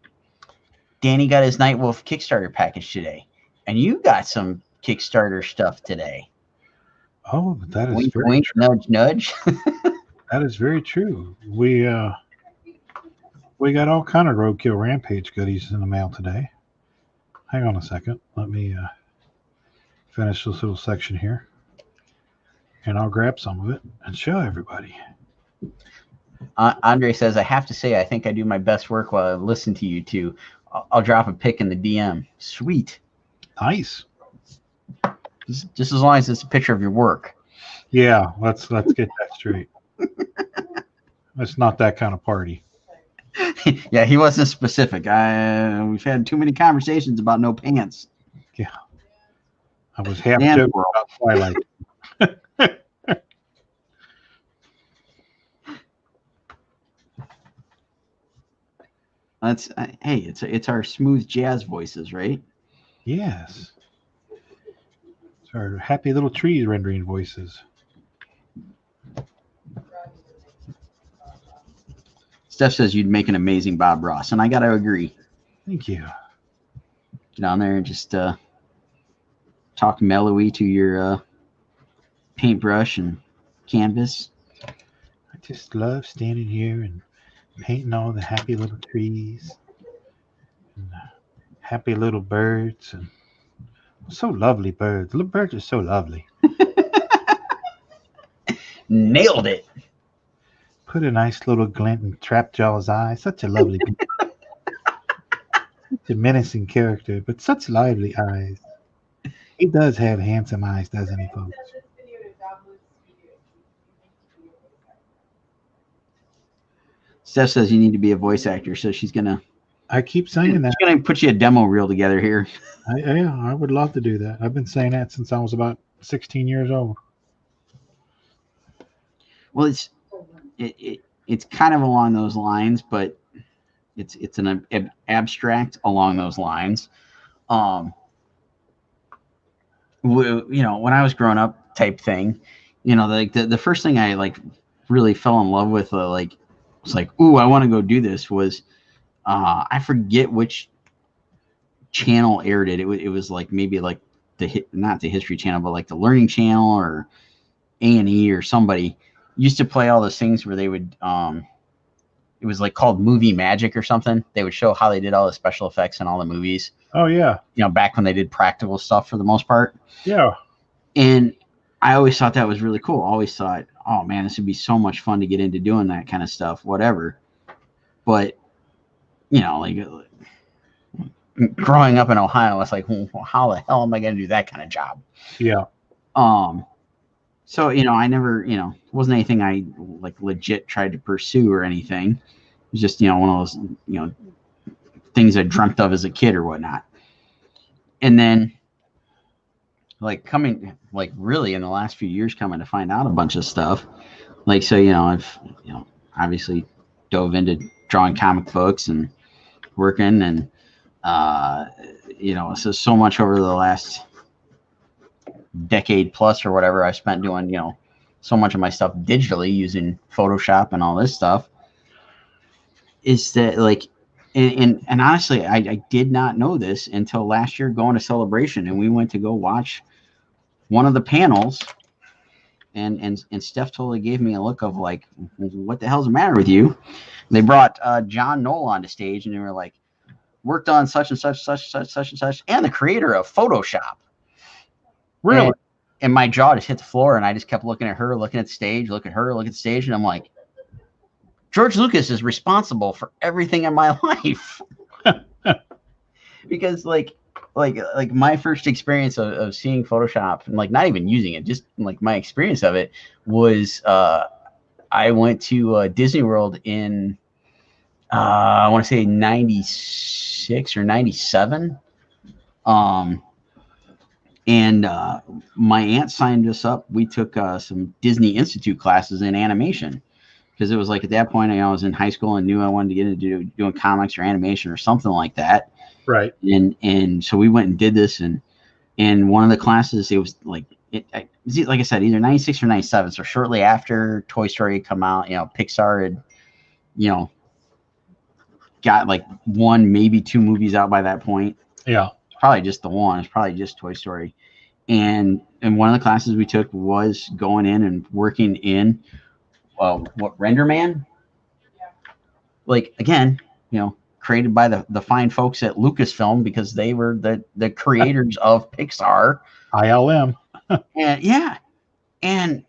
Danny got his Nightwolf Kickstarter package today, and you got some Kickstarter stuff today. Oh, that is wink, very wink, true. nudge, nudge. That is very true. We got all kind of Roadkill Rampage goodies in the mail today. Hang on a second. Let me finish this little section here, and I'll grab some of it and show everybody. Andre says, I have to say, I think I do my best work while I listen to you two. I'll drop a pic in the DM. Sweet. Nice. Just as long as it's a picture of your work. Yeah, let's get that straight. It's not that kind of party. Yeah, he wasn't specific. We've had too many conversations about no pants. Yeah. I was half joking about Twilight. That's hey, it's our smooth jazz voices, right? Yes. It's our happy little tree rendering voices. Steph says you'd make an amazing Bob Ross, and I got to agree. Thank you. Get down there and just talk mellowy to your paintbrush and canvas. I just love standing here and painting all the happy little trees and happy little birds, and so lovely birds. Little birds are so lovely. Nailed it. Put a nice little glint in Trapjaw's eye. Such a lovely, such a menacing character, but such lively eyes. He does have handsome eyes, doesn't he, folks? Steph says you need to be a voice actor, so she's gonna. I keep saying that. She's gonna put you a demo reel together here. Yeah, I would love to do that. I've been saying that since I was about 16 years old. Well, it's kind of along those lines, but it's an abstract along those lines. When I was growing up, type thing, like the first thing I like really fell in love with, was like, ooh, I want to go do this. Was I forget which channel aired it. It was like maybe like not the History Channel, but like the Learning Channel or A&E or somebody used to play all those things where they would it was like called Movie Magic or something. They would show how they did all the special effects in all the movies. Oh yeah. Back when they did practical stuff for the most part. Yeah. And I always thought that was really cool. Always thought, oh man, this would be so much fun to get into doing that kind of stuff, whatever. But like growing up in Ohio, it's like, well, how the hell am I going to do that kind of job? Yeah. So, I never, wasn't anything I like legit tried to pursue or anything. It was just, one of those, things I dreamt of as a kid or whatnot. And then really in the last few years coming to find out a bunch of stuff. I've, obviously dove into drawing comic books and working and, so much over the last decade plus or whatever I spent doing, so much of my stuff digitally using Photoshop and all this stuff, is that and honestly, I did not know this until last year going to Celebration, and we went to go watch one of the panels, and Steph totally gave me a look of like, what the hell's the matter with you? They brought John Knoll onto stage, and they were like, worked on such and such, such and such, and the creator of Photoshop. Really? and my jaw just hit the floor, and I just kept looking at her, looking at the stage, look at her, look at the stage, and I'm like, George Lucas is responsible for everything in my life. Because like my first experience of seeing Photoshop and like not even using it, just like my experience of it was I went to Disney World in I want to say 96 or 97. And my aunt signed us up. We took some Disney Institute classes in animation because it was like at that point I was in high school and knew I wanted to get into doing comics or animation or something like that. Right. And so we went and did this, and one of the classes, it was like like I said, either 96 or 97. So shortly after Toy Story had come out, Pixar had, got like one, maybe two movies out by that point. Yeah. Probably just the one. It's probably just Toy Story. And one of the classes we took was going in and working in what, Render Man? Yeah. Like, again, created by the fine folks at Lucasfilm, because they were the creators of Pixar. ILM. And yeah. And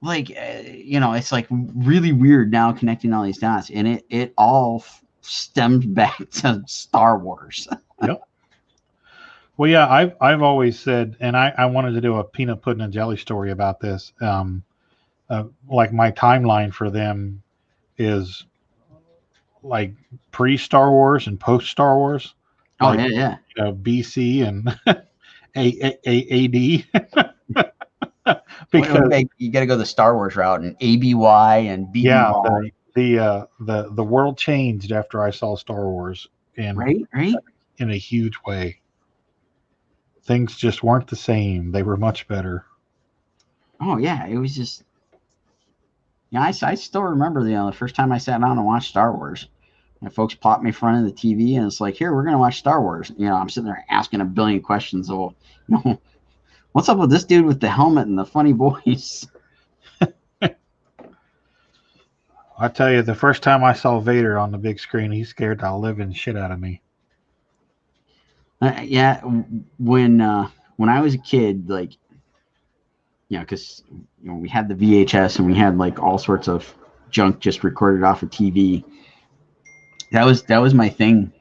like, it's like really weird now connecting all these dots, and it all stems back to Star Wars. Yep. Well, yeah, I've always said, and I wanted to do a peanut pudding and jelly story about this. Like my timeline for them is like pre-Star Wars and post-Star Wars. Oh, like, yeah. BC and AD. Because you got to go the Star Wars route and ABY and BBY. Yeah, the world changed after I saw Star Wars, and right, in a huge way. Things just weren't the same. They were much better. Oh yeah, it was just. I still remember the first time I sat down and watched Star Wars. And folks plopped me in front of the TV, and it's like, here, we're gonna watch Star Wars. I'm sitting there asking a billion questions. Oh, what's up with this dude with the helmet and the funny voice? I tell you, the first time I saw Vader on the big screen, he scared the living shit out of me. Yeah, when I was a kid, like, because we had the VHS and we had like all sorts of junk just recorded off of TV. That was my thing,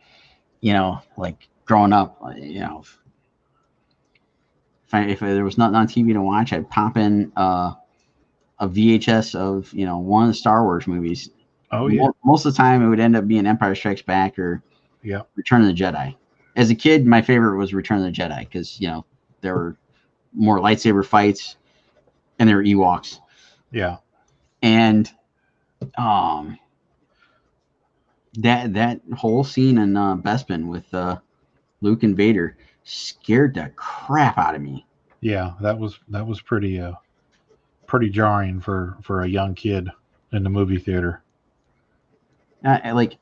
like growing up. If there was nothing on TV to watch, I'd pop in a VHS of one of the Star Wars movies. Oh yeah. Most of the time, it would end up being Empire Strikes Back or Return of the Jedi. As a kid, my favorite was Return of the Jedi because there were more lightsaber fights and there were Ewoks. Yeah. And that whole scene in Bespin with Luke and Vader scared the crap out of me. Yeah, that was pretty jarring for a young kid in the movie theater. Like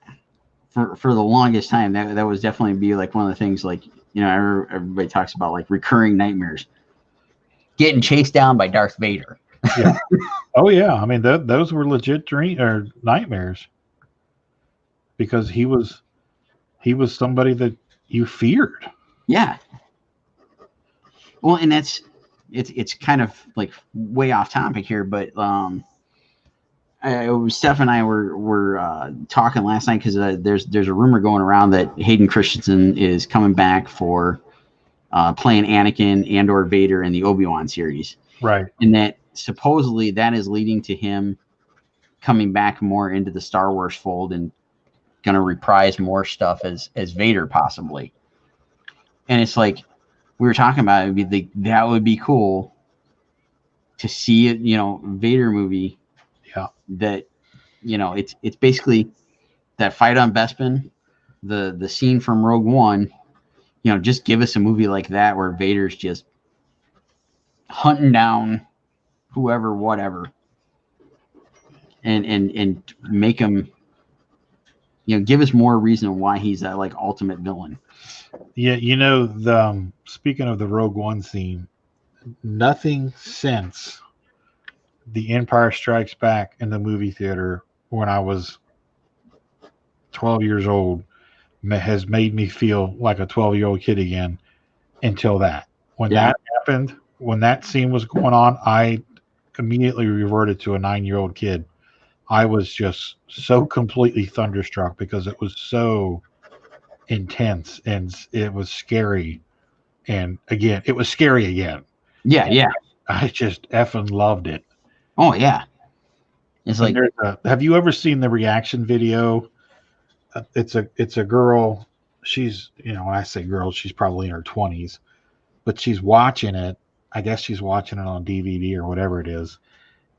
for the longest time, that was definitely be like one of the things, like everybody talks about like recurring nightmares, getting chased down by Darth Vader. Yeah. Oh yeah, I mean those were legit nightmares because he was somebody that you feared. Yeah. Well, and it's kind of like way off topic here, but Steph and I were talking last night because there's a rumor going around that Hayden Christensen is coming back for playing Anakin and/or Vader in the Obi-Wan series, right? And that supposedly that is leading to him coming back more into the Star Wars fold and going to reprise more stuff as Vader possibly. And it's like we were talking about, that would be cool to see it, Vader movie. Yeah. That, it's basically that fight on Bespin, the scene from Rogue One, just give us a movie like that where Vader's just hunting down whoever, whatever, and make him, give us more reason why he's that like ultimate villain. Yeah, speaking of the Rogue One scene, nothing since The Empire Strikes Back in the movie theater when I was 12 years old has made me feel like a 12-year-old kid again until that. When that happened, when that scene was going on, I immediately reverted to a 9-year-old kid. I was just so completely thunderstruck because it was so intense and it was scary. And again, it was scary again. Yeah, yeah. I just effing loved it. Oh yeah. It's like, have you ever seen the reaction video? It's a girl. She's, when I say girl, she's probably in her 20s, but she's watching it. I guess she's watching it on DVD or whatever it is.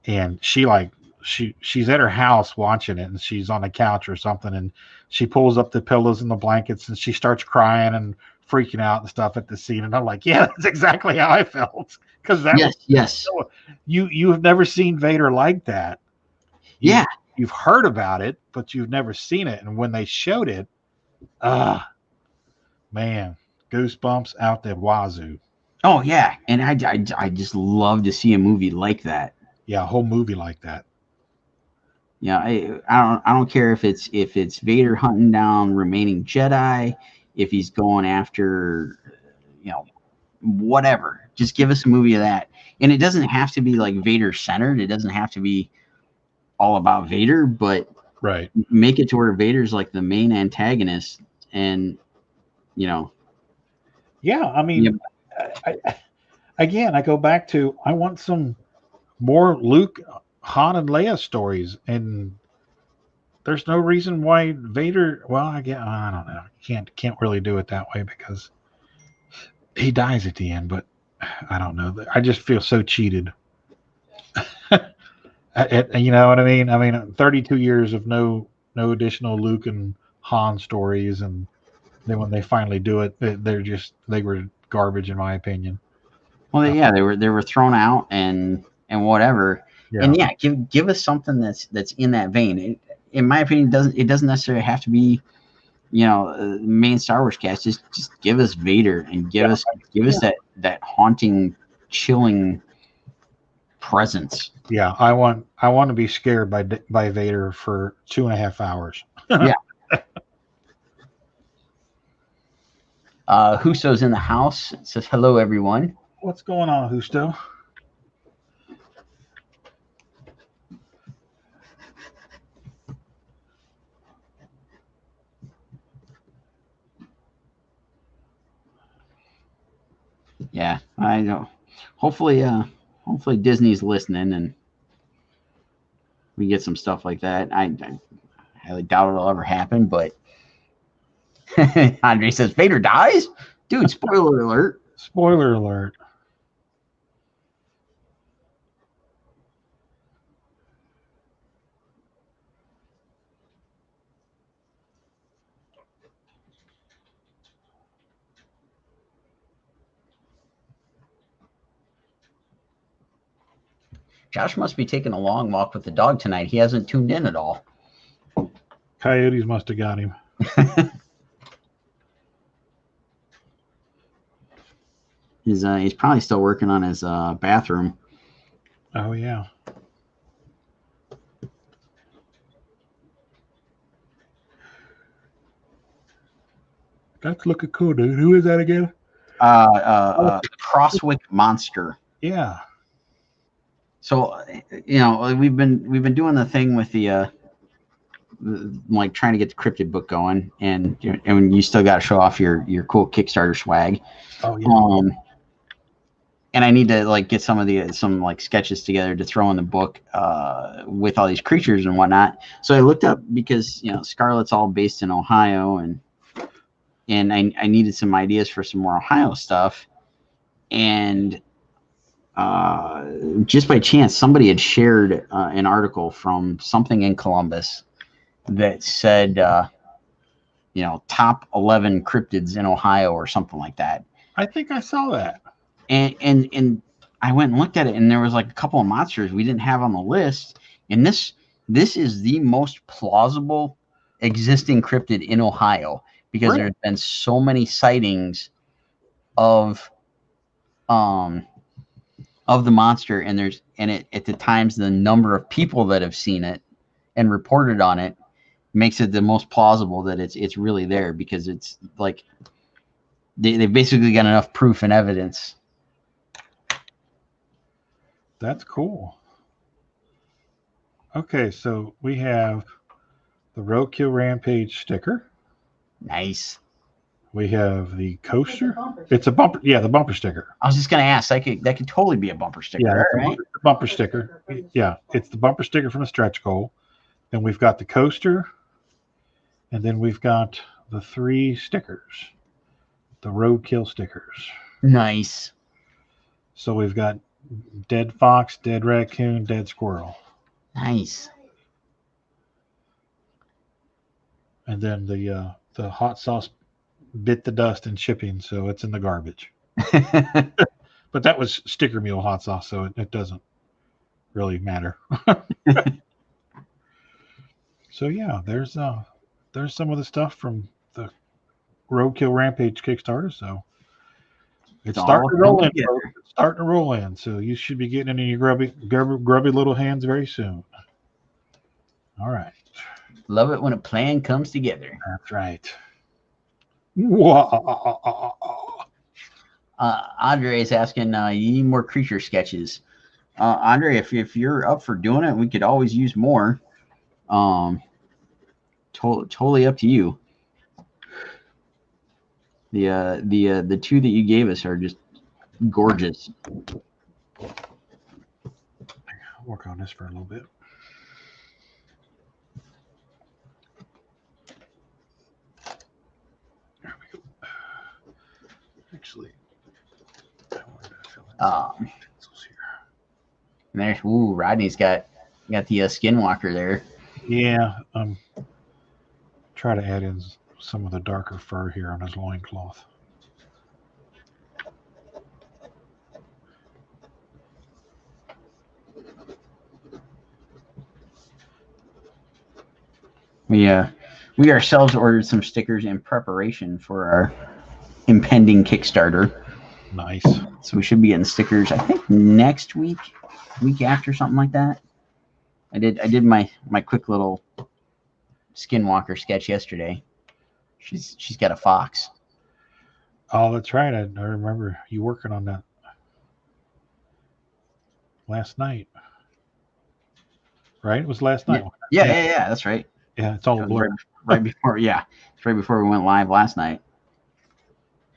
And she's at her house watching it, and she's on the couch or something, and she pulls up the pillows and the blankets and she starts crying and freaking out and stuff at the scene. And I'm like, yeah, that's exactly how I felt. Because yes. You have never seen Vader like that. You've heard about it, but you've never seen it. And when they showed it, man, goosebumps out the wazoo. Oh yeah, and I just love to see a movie like that. Yeah, a whole movie like that. Yeah, I don't care if it's Vader hunting down remaining Jedi, if he's going after, whatever. Just give us a movie of that, and it doesn't have to be like Vader centered. It doesn't have to be all about Vader, but right, make it to where Vader's like the main antagonist, and Yeah, I mean, I go back to I want some more Luke, Han, and Leia stories, and there's no reason why Vader. Well, I don't know. Can't really do it that way because he dies at the end. But I don't know. I just feel so cheated. You know what I mean? I mean, 32 years of no additional Luke and Han stories, and then when they finally do it, they were garbage in my opinion. Well, yeah, they were thrown out and whatever. Yeah. And give us something that's in that vein. In my opinion, it doesn't necessarily have to be, main Star Wars cast. Just give us Vader and give us that haunting, chilling presence. Yeah, I want to be scared by Vader for 2.5 hours. Yeah. Husto's in the house. It says hello, everyone. What's going on, Husto? Yeah, I know. Hopefully Disney's listening and we get some stuff like that. I highly doubt it'll ever happen, but Andre says Vader dies? Dude, spoiler alert. Spoiler alert. Josh must be taking a long walk with the dog tonight. He hasn't tuned in at all. Coyotes must have got him. He's probably still working on his bathroom. Oh yeah. That's looking cool, dude. Who is that again? Crosswick Monster. Yeah. So, we've been doing the thing with the like trying to get the cryptid book going, and you still got to show off your cool Kickstarter swag. Oh yeah. And I need to get some sketches together to throw in the book with all these creatures and whatnot. So I looked up because Scarlet's all based in Ohio, and I needed some ideas for some more Ohio stuff, and just by chance somebody had shared an article from something in Columbus that said top 11 cryptids in Ohio or something like that. I think I saw that. And I went and looked at it, and there was a couple of monsters we didn't have on the list. And this is the most plausible existing cryptid in Ohio because Right. There's been so many sightings of the monster, and at the times the number of people that have seen it and reported on it makes it the most plausible that it's really there, because it's they've basically got enough proof and evidence. That's cool. Okay, so we have the Roadkill Rampage sticker. Nice. We have the coaster. bumper It's a bumper. Yeah, the bumper sticker. I was just gonna ask. That could totally be a bumper sticker. Yeah, All right. the bumper sticker. Yeah, it's the bumper sticker from the stretch goal. Then we've got the coaster, and then we've got the 3 stickers, the Roadkill stickers. Nice. So we've got dead fox, dead raccoon, dead squirrel, Nice. and then the hot sauce bit the dust in shipping, so it's in the garbage. But that was sticker mule hot sauce, so it doesn't really matter. So yeah, there's some of the stuff from the Roadkill Rampage Kickstarter. So it's starting to roll in. Folks. It's starting to roll in. So you should be getting it in your grubby little hands very soon. All right. Love it when a plan comes together. That's right. Andre is asking, you need more creature sketches. Andre, if you're up for doing it, we could always use more. Totally up to you. The 2 that you gave us are just gorgeous. I'll work on this for a little bit. There we go. Actually, There's Rodney's got the skinwalker there. Yeah, try to add in some of the darker fur here on his loincloth. We ourselves ordered some stickers in preparation for our impending Kickstarter. Nice. So we should be getting stickers, I think, next week after, something like that. I did my quick little skinwalker sketch yesterday. She's got a fox. Oh, that's right. I remember you working on that last night. Right? It was last night. Yeah, that's right. Yeah, it's all a blur. Right before, it's right before we went live last night.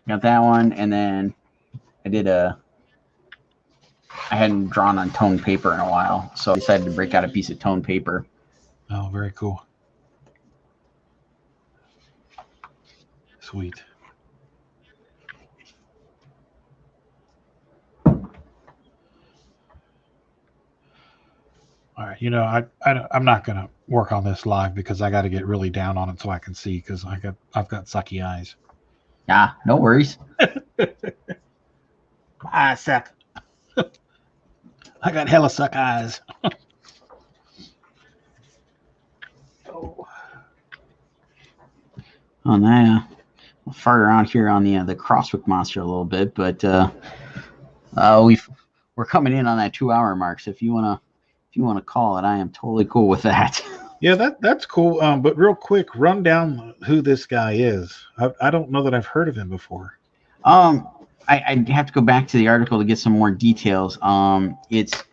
Got that one, and then I hadn't drawn on toned paper in a while, so I decided to break out a piece of toned paper. Oh, very cool. Sweet. All right, I'm not gonna work on this live because I got to get really down on it so I can see because I've got sucky eyes. Yeah, no worries. I suck. I got hella suck eyes. Oh, now farther around here on the Crosswick monster a little bit, but we're coming in on that 2-hour mark. So if you wanna call it, I am totally cool with that. Yeah, that's cool. But real quick, run down who this guy is. I don't know that I've heard of him before. I'd have to go back to the article to get some more details. It's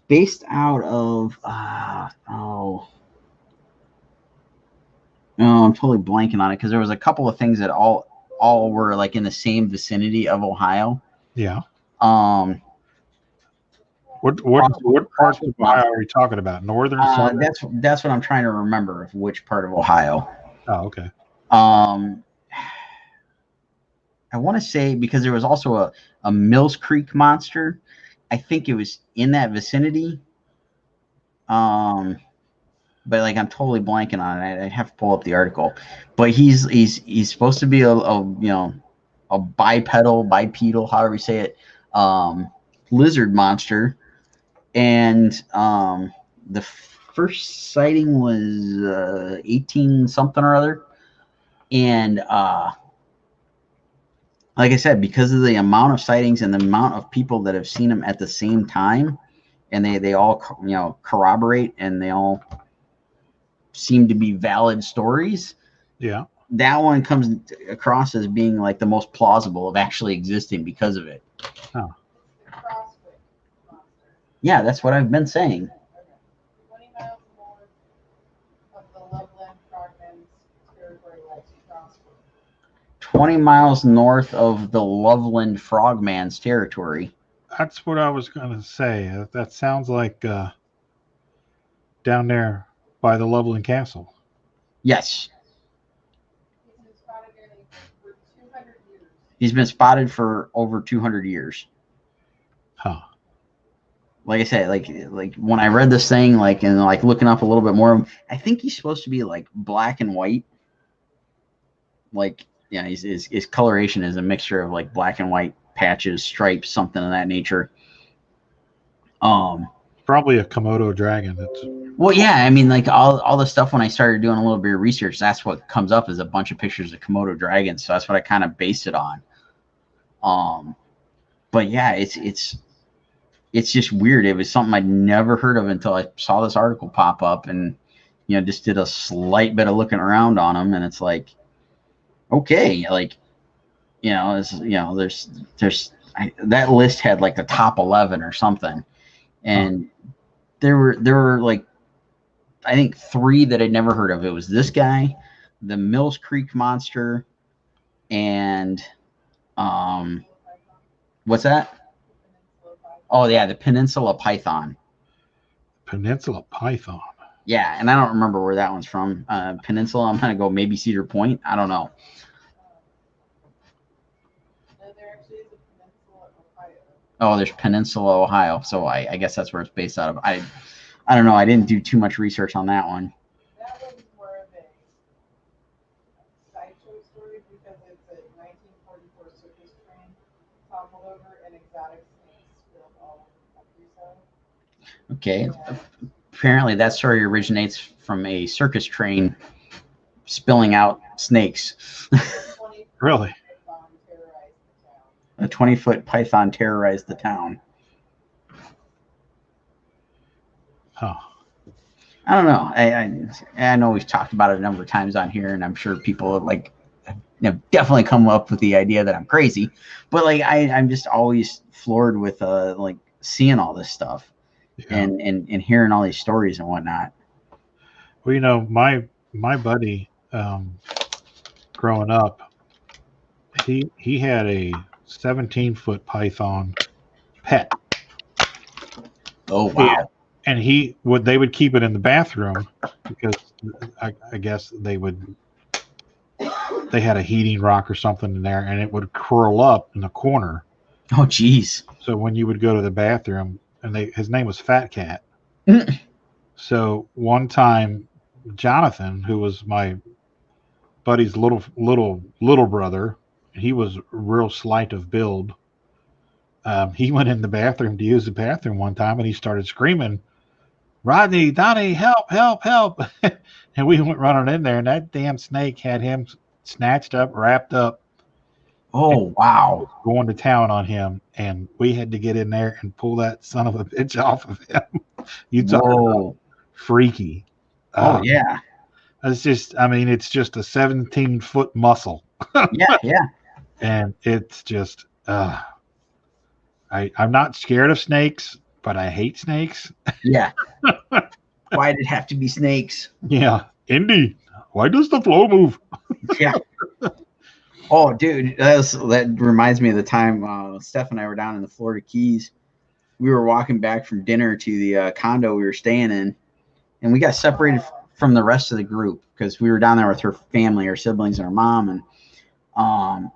based out of I'm totally blanking on it because there was a couple of things that all were like in the same vicinity of Ohio. Yeah. What parts of Ohio are we talking about? Northern? That's what I'm trying to remember of which part of Ohio. Oh, okay. I want to say because there was also a Mills Creek monster. I think it was in that vicinity. But like I'm totally blanking on it. I have to pull up the article. But he's supposed to be a bipedal, however you say it, lizard monster. And the first sighting was 18 something or other. And like I said, because of the amount of sightings and the amount of people that have seen him at the same time, and they all corroborate and they all seem to be valid stories. Yeah. That one comes across as being like the most plausible of actually existing because of it. Oh. Yeah, that's what I've been saying. 20 miles north of the Loveland Frogmen's territory lies prosper. 20 miles north of the Loveland Frogman's territory. That's what I was going to say. That sounds like down there by the Loveland Castle. Yes. He's been spotted nearly for 200 years. He's been spotted for over 200 years. Huh. Like I said, like when I read this thing, like, and like looking up a little bit more, I think he's supposed to be like black and white. Like, yeah, his coloration is a mixture of like black and white patches, stripes, something of that nature. Probably a Komodo dragon. Well, yeah, I mean, like all the stuff when I started doing a little bit of research, that's what comes up is a bunch of pictures of Komodo dragons. So that's what I kind of based it on. But yeah, it's just weird. It was something I'd never heard of until I saw this article pop up, and just did a slight bit of looking around on them, and it's like, okay, like, there's that list had like the top 11 or something, and there were like, I think 3 that I'd never heard of. It was this guy, the Mills Creek monster, and what's that? Oh yeah, the Peninsula Python. Peninsula Python. Yeah, and I don't remember where that one's from. Peninsula, I'm gonna go maybe Cedar Point. I don't know. No, there actually is a Peninsula, Ohio. Oh, there's Peninsula, Ohio. So I guess that's where it's based out of. I don't know. I didn't do too much research on that one. That one's more of a sideshow story because it's a 1944 circus train toppled over and exotic snakes spilled all over the countryside. Okay. Apparently, that story originates from a circus train spilling out snakes. Really? A 20-foot python terrorized the town. Huh. I don't know. I know we've talked about it a number of times on here, and I'm sure people like definitely come up with the idea that I'm crazy. But like I'm just always floored with like seeing all this stuff, and hearing all these stories and whatnot. Well, my buddy growing up, he had a 17-foot python pet. Oh wow. And they would keep it in the bathroom because I guess they had a heating rock or something in there, and it would curl up in the corner. Oh geez. So when you would go to the bathroom, and his name was Fat Cat. So one time, Jonathan, who was my buddy's little brother, he was real slight of build. He went in the bathroom to use the bathroom one time, and he started screaming, "Rodney, Donnie, help, help, help." And we went running in there, and that damn snake had him snatched up, wrapped up. Oh, wow. Going to town on him, and we had to get in there and pull that son of a bitch off of him. You talk about freaky. Oh, yeah. It's just a 17-foot muscle. Yeah. And it's just, I'm not scared of snakes, but I hate snakes. Yeah. Why did it have to be snakes? Yeah. Indy, why does the flow move? Yeah. Oh, dude, that reminds me of the time Steph and I were down in the Florida Keys. We were walking back from dinner to the condo we were staying in, and we got separated from the rest of the group because we were down there with her family, her siblings, and her mom. And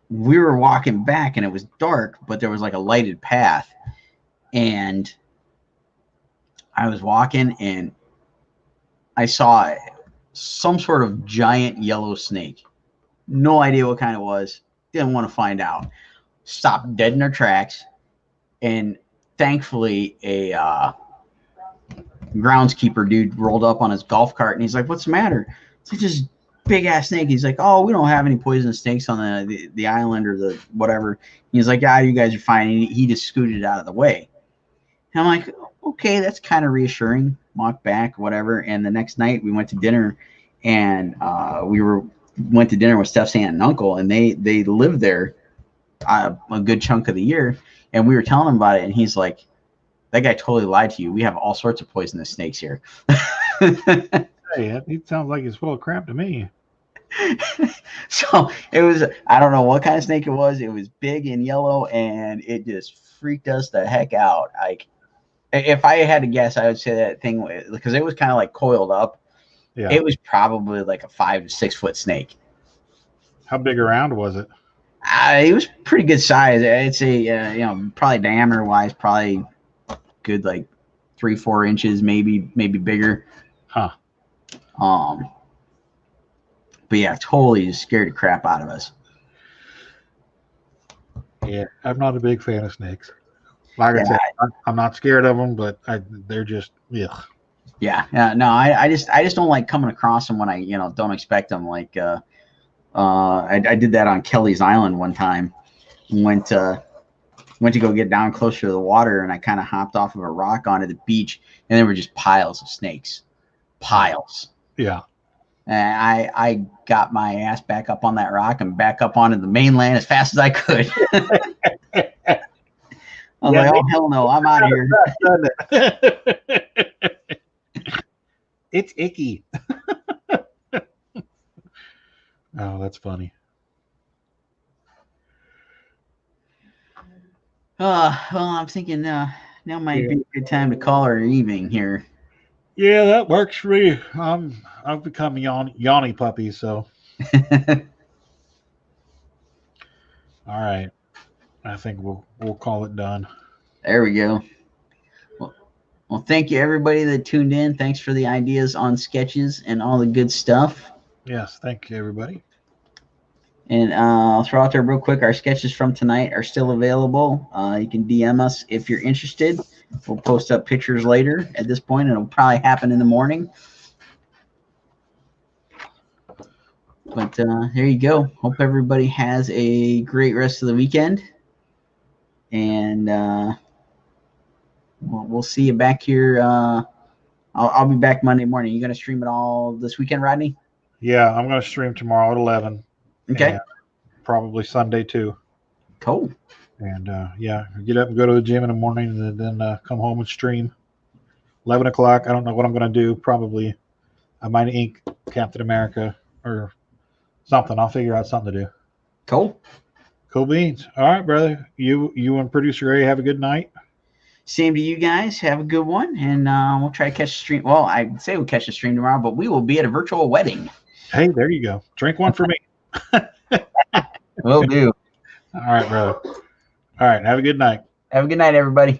we were walking back, and it was dark, but there was like a lighted path. And I was walking, and I saw some sort of giant yellow snake. No idea what kind it was. Didn't want to find out. Stopped dead in our tracks. And thankfully, a groundskeeper dude rolled up on his golf cart, and he's like, "What's the matter?" It's like this big ass snake. He's like, "Oh, we don't have any poisonous snakes on the island or the whatever." He's like, "Ah, you guys are fine." And he just scooted it out of the way. And I'm like, okay, that's kind of reassuring. Walk back, whatever. And the next night we went to dinner, and went to dinner with Steph's aunt and uncle, and they lived there a good chunk of the year. And we were telling him about it, and he's like, that guy totally lied to you. We have all sorts of poisonous snakes here. Hey, it sounds like it's full of crap to me. So it was, I don't know what kind of snake it was. It was big and yellow, and it just freaked us the heck out. Like, if I had to guess, I would say that thing, because it was kind of like coiled up. Yeah. It was probably like a 5 to 6 foot snake. How big around was it? It was pretty good size. I'd say, probably diameter wise, probably good like 3-4 inches, maybe bigger. Huh. But yeah, totally just scared the crap out of us. Yeah, I'm not a big fan of snakes. Like I said, I'm not scared of them, but they're just, ugh. Yeah. No, I just don't like coming across them when I don't expect them. Like I did that on Kelly's Island one time. Went to go get down closer to the water, and I kind of hopped off of a rock onto the beach, and there were just piles of snakes, piles. Yeah. And I got my ass back up on that rock and back up onto the mainland as fast as I could. I was like, oh, hell no, I'm out of here. It's icky. Oh, that's funny. Well, I'm thinking now might be a good time to call her evening here. Yeah, that works for me. I've become a yawny puppy, so. All right. I think we'll call it done. There we go. Well, thank you everybody that tuned in. Thanks for the ideas on sketches and all the good stuff. Yes, thank you everybody. And I'll throw out there real quick, our sketches from tonight are still available. You can DM us if you're interested. We'll post up pictures later at this point, and it'll probably happen in the morning. But there you go. Hope everybody has a great rest of the weekend. And we'll see you back here. I'll be back Monday morning. You going to stream it all this weekend, Rodney? Yeah, I'm going to stream tomorrow at 11. Okay. Probably Sunday too. Cool. And yeah, get up and go to the gym in the morning, and then come home and stream. 11 o'clock. I don't know what I'm going to do. Probably I might ink Captain America or something. I'll figure out something to do. Cool. Cool beans. All right, brother. You and producer Ray have a good night. Same to you guys. Have a good one, and we'll try to catch the stream. Well, I'd say we'll catch the stream tomorrow, but we will be at a virtual wedding. Hey, there you go. Drink one for me. Will do. All right, brother. All right. Have a good night. Have a good night, everybody.